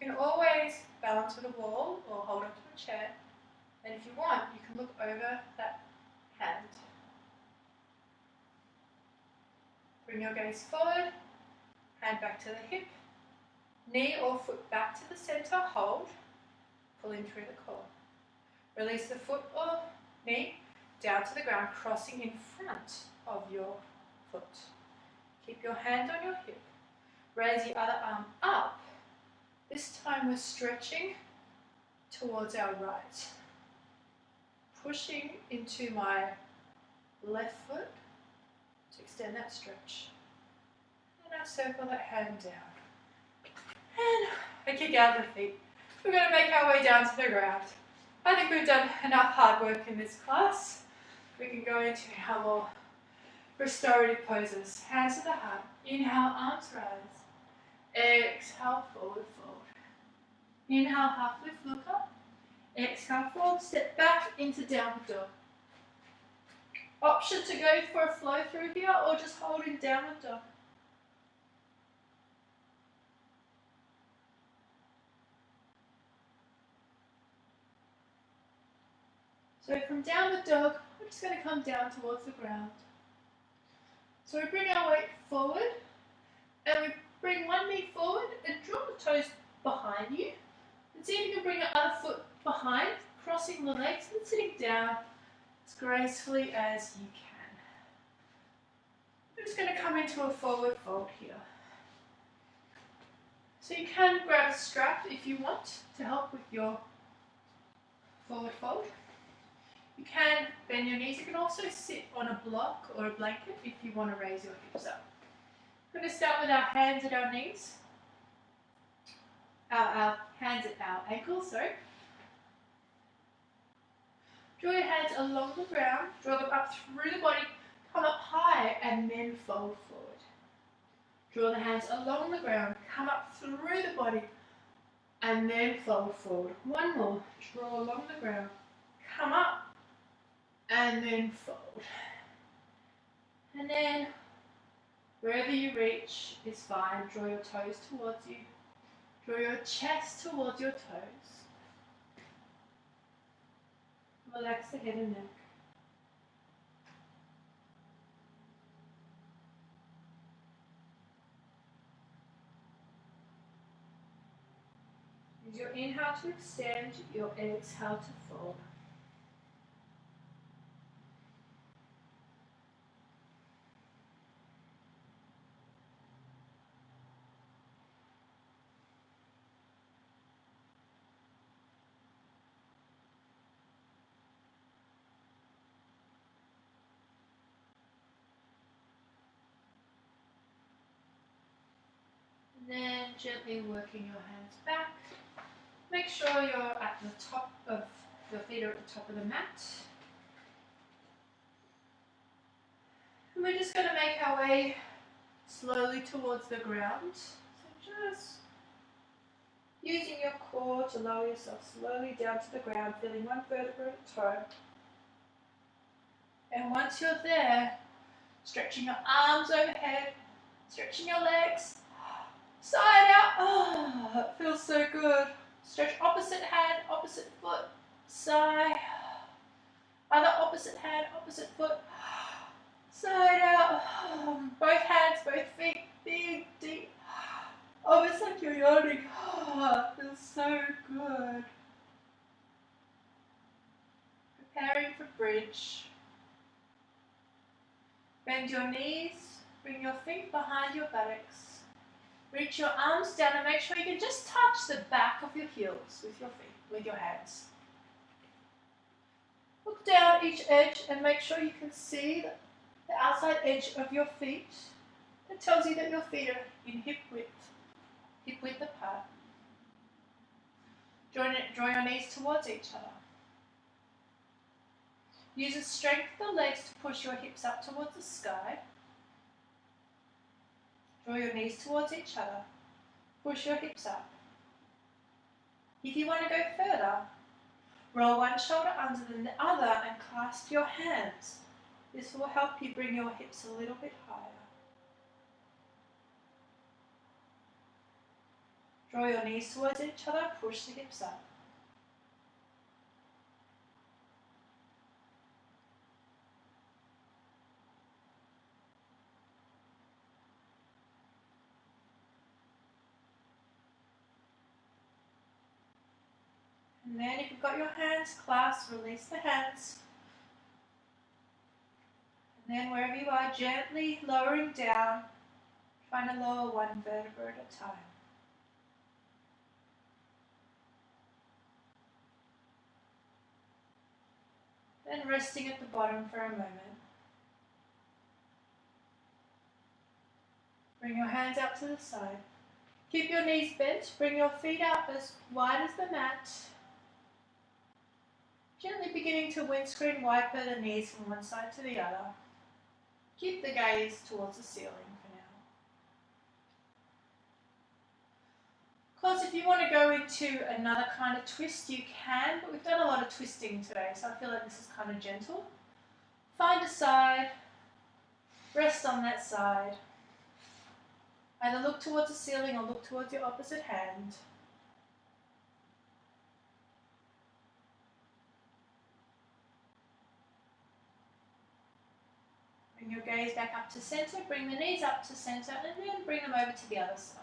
You can always balance with a wall or hold onto a chair. And if you want, you can look over that hand. Bring your gaze forward, hand back to the hip, knee or foot back to the center, hold, pulling through the core. Release the foot or knee down to the ground, crossing in front of your foot. Keep your hand on your hip. Raise the other arm up. This time we're stretching towards our right. Pushing into my left foot to extend that stretch. And I circle that hand down. And I kick out the feet. We're going to make our way down to the ground. I think we've done enough hard work in this class. We can go into our more restorative poses. Hands to the heart. Inhale, arms rise. Exhale, forward fold. Inhale, half lift, look up. Exhale, forward, step back into downward dog. Option to go for a flow through here or just hold in downward dog. So from downward dog, we're just going to come down towards the ground. So we bring our weight forward and we bring one knee forward and draw the toes behind you. And see if you can bring your other foot behind, crossing the legs and sitting down as gracefully as you can. We're just going to come into a forward fold here. So you can grab a strap if you want to help with your forward fold. You can bend your knees. You can also sit on a block or a blanket if you want to raise your hips up. We're going to start with our hands at our knees. Our hands at our ankles, sorry. Draw your hands along the ground, draw them up through the body, come up high and then fold forward. Draw the hands along the ground, come up through the body and then fold forward. One more, draw along the ground, come up and then fold. And then wherever you reach is fine. Draw your toes towards you. Draw your chest towards your toes. Relax the head and neck. Use your inhale to extend, your exhale to fold. And then gently working your hands back. Make sure you're at the top of, your feet are at the top of the mat. And we're just going to make our way slowly towards the ground. So just using your core to lower yourself slowly down to the ground, feeling one vertebra at a time. And once you're there, stretching your arms overhead, stretching your legs, side out. Oh, that feels so good. Stretch opposite hand, opposite foot, sigh. Other opposite hand, opposite foot, side out. Both hands, both feet, big, deep. Oh, it's like you're yawning. Oh, it feels so good. Preparing for bridge. Bend your knees, bring your feet behind your buttocks. Reach your arms down and make sure you can just touch the back of your heels with your feet, with your hands. Look down each edge and make sure you can see the outside edge of your feet. It tells you that your feet are in hip width apart. Draw your knees towards each other. Use the strength of the legs to push your hips up towards the sky. Draw your knees towards each other. Push your hips up. If you want to go further, roll one shoulder under the other and clasp your hands. This will help you bring your hips a little bit higher. Draw your knees towards each other, push the hips up. And then if you've got your hands clasped, release the hands. And then wherever you are, gently lowering down, trying to lower one vertebra at a time. Then resting at the bottom for a moment. Bring your hands out to the side. Keep your knees bent, bring your feet out as wide as the mat. Gently beginning to windscreen wiper the knees from one side to the other. Keep the gaze towards the ceiling for now. Of course, if you want to go into another kind of twist, you can, but we've done a lot of twisting today, so I feel like this is kind of gentle. Find a side, rest on that side. Either look towards the ceiling or look towards your opposite hand. Bring your gaze back up to center, bring the knees up to center, and then bring them over to the other side.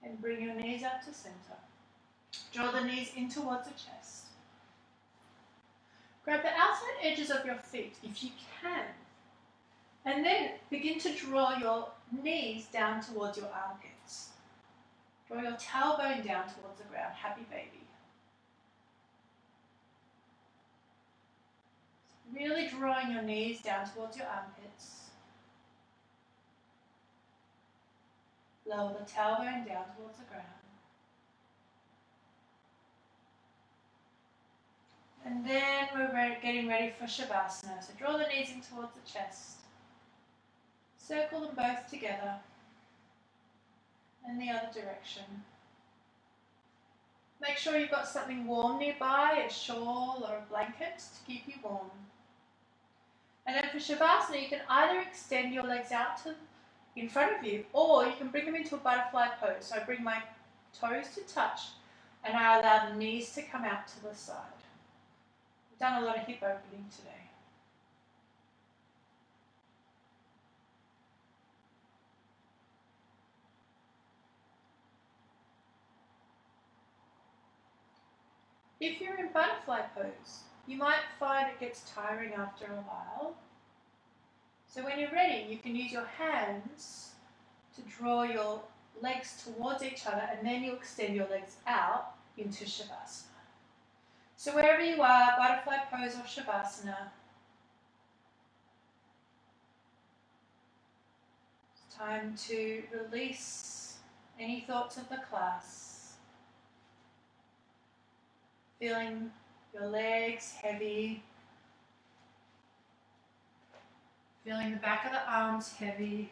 And bring your knees up to center. Draw the knees in towards the chest. Grab the outside edges of your feet if you can. And then begin to draw your knees down towards your armpits. Draw your tailbone down towards the ground. Happy baby. Really drawing your knees down towards your armpits. Lower the tailbone down towards the ground. And then we're getting ready for Shavasana. So draw the knees in towards the chest. Circle them both together. And the other direction. Make sure you've got something warm nearby, a shawl or a blanket to keep you warm. And then for Shavasana, you can either extend your legs out to in front of you, or you can bring them into a butterfly pose. So I bring my toes to touch, and I allow the knees to come out to the side. We've done a lot of hip opening today. If you're in butterfly pose, you might find it gets tiring after a while. So when you're ready, you can use your hands to draw your legs towards each other, and then you extend your legs out into Shavasana. So wherever you are, butterfly pose or Shavasana, it's time to release any thoughts of the class. Feeling your legs heavy. Feeling the back of the arms heavy.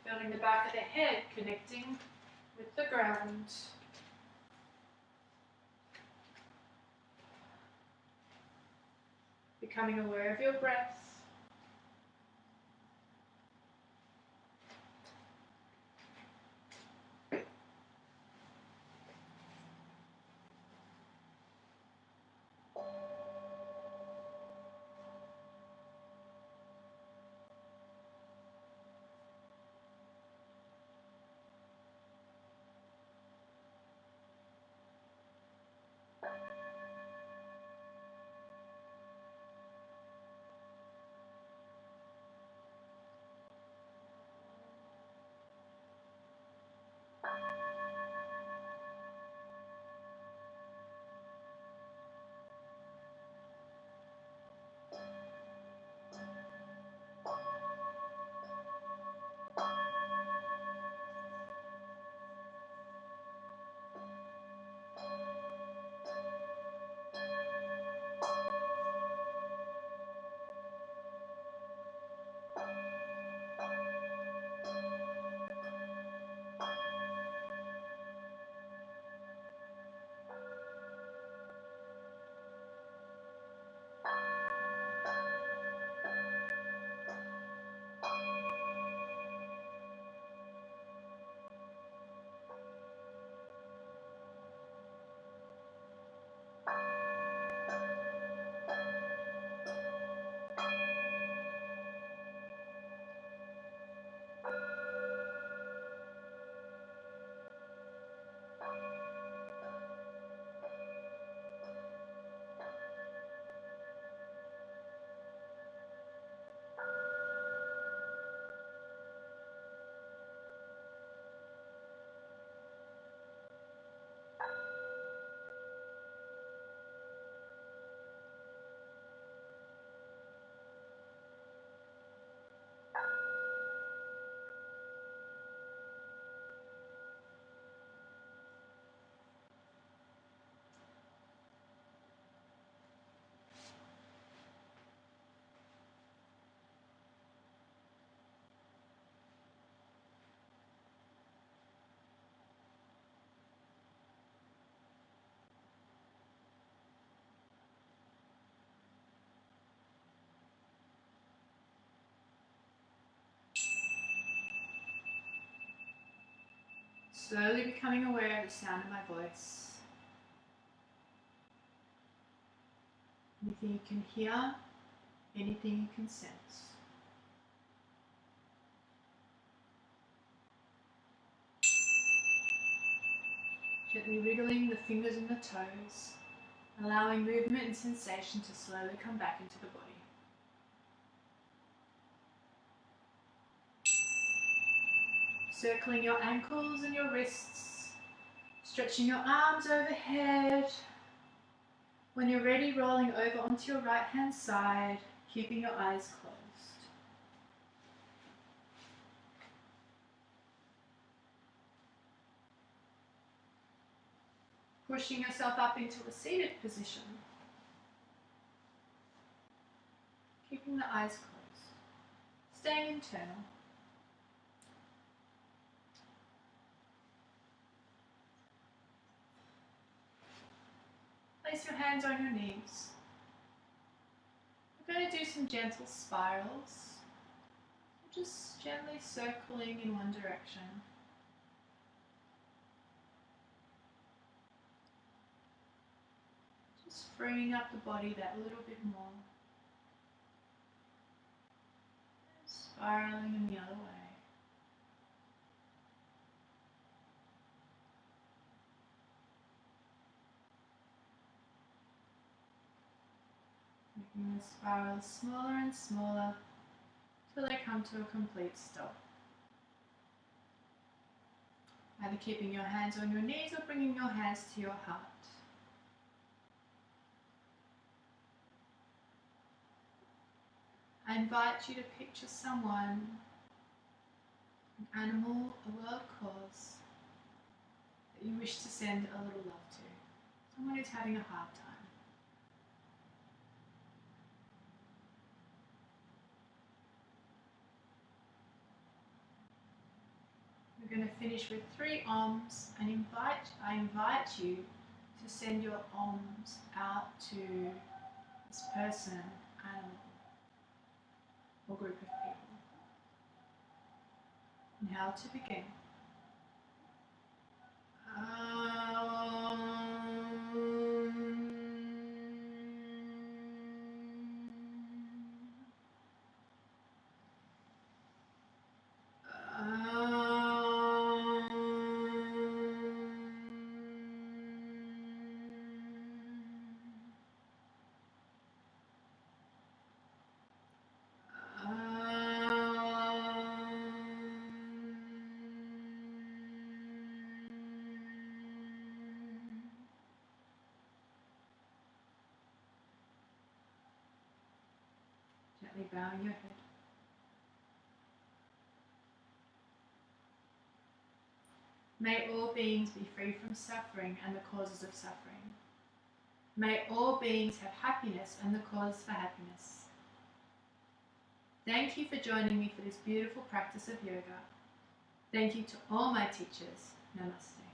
Feeling the back of the head connecting with the ground. Becoming aware of your breath. Slowly becoming aware of the sound of my voice. Anything you can hear, anything you can sense. Gently wriggling the fingers and the toes, allowing movement and sensation to slowly come back into the body. Circling your ankles and your wrists, stretching your arms overhead. When you're ready, rolling over onto your right hand side, keeping your eyes closed. Pushing yourself up into a seated position. Keeping the eyes closed. Staying internal. Place your hands on your knees. We're going to do some gentle spirals. Just gently circling in one direction. Just freeing up the body that little bit more. Spiraling in the other way. Making the spirals smaller and smaller till they come to a complete stop. Either keeping your hands on your knees or bringing your hands to your heart. I invite you to picture someone, an animal, a world cause that you wish to send a little love to. Someone who's having a hard time. We're going to finish with 3 Oms and I invite you to send your Oms out to this person, animal, or group of people. And how to begin. Gently bowing your head. May all beings be free from suffering and the causes of suffering. May all beings have happiness and the cause for happiness. Thank you for joining me for this beautiful practice of yoga. Thank you to all my teachers. Namaste.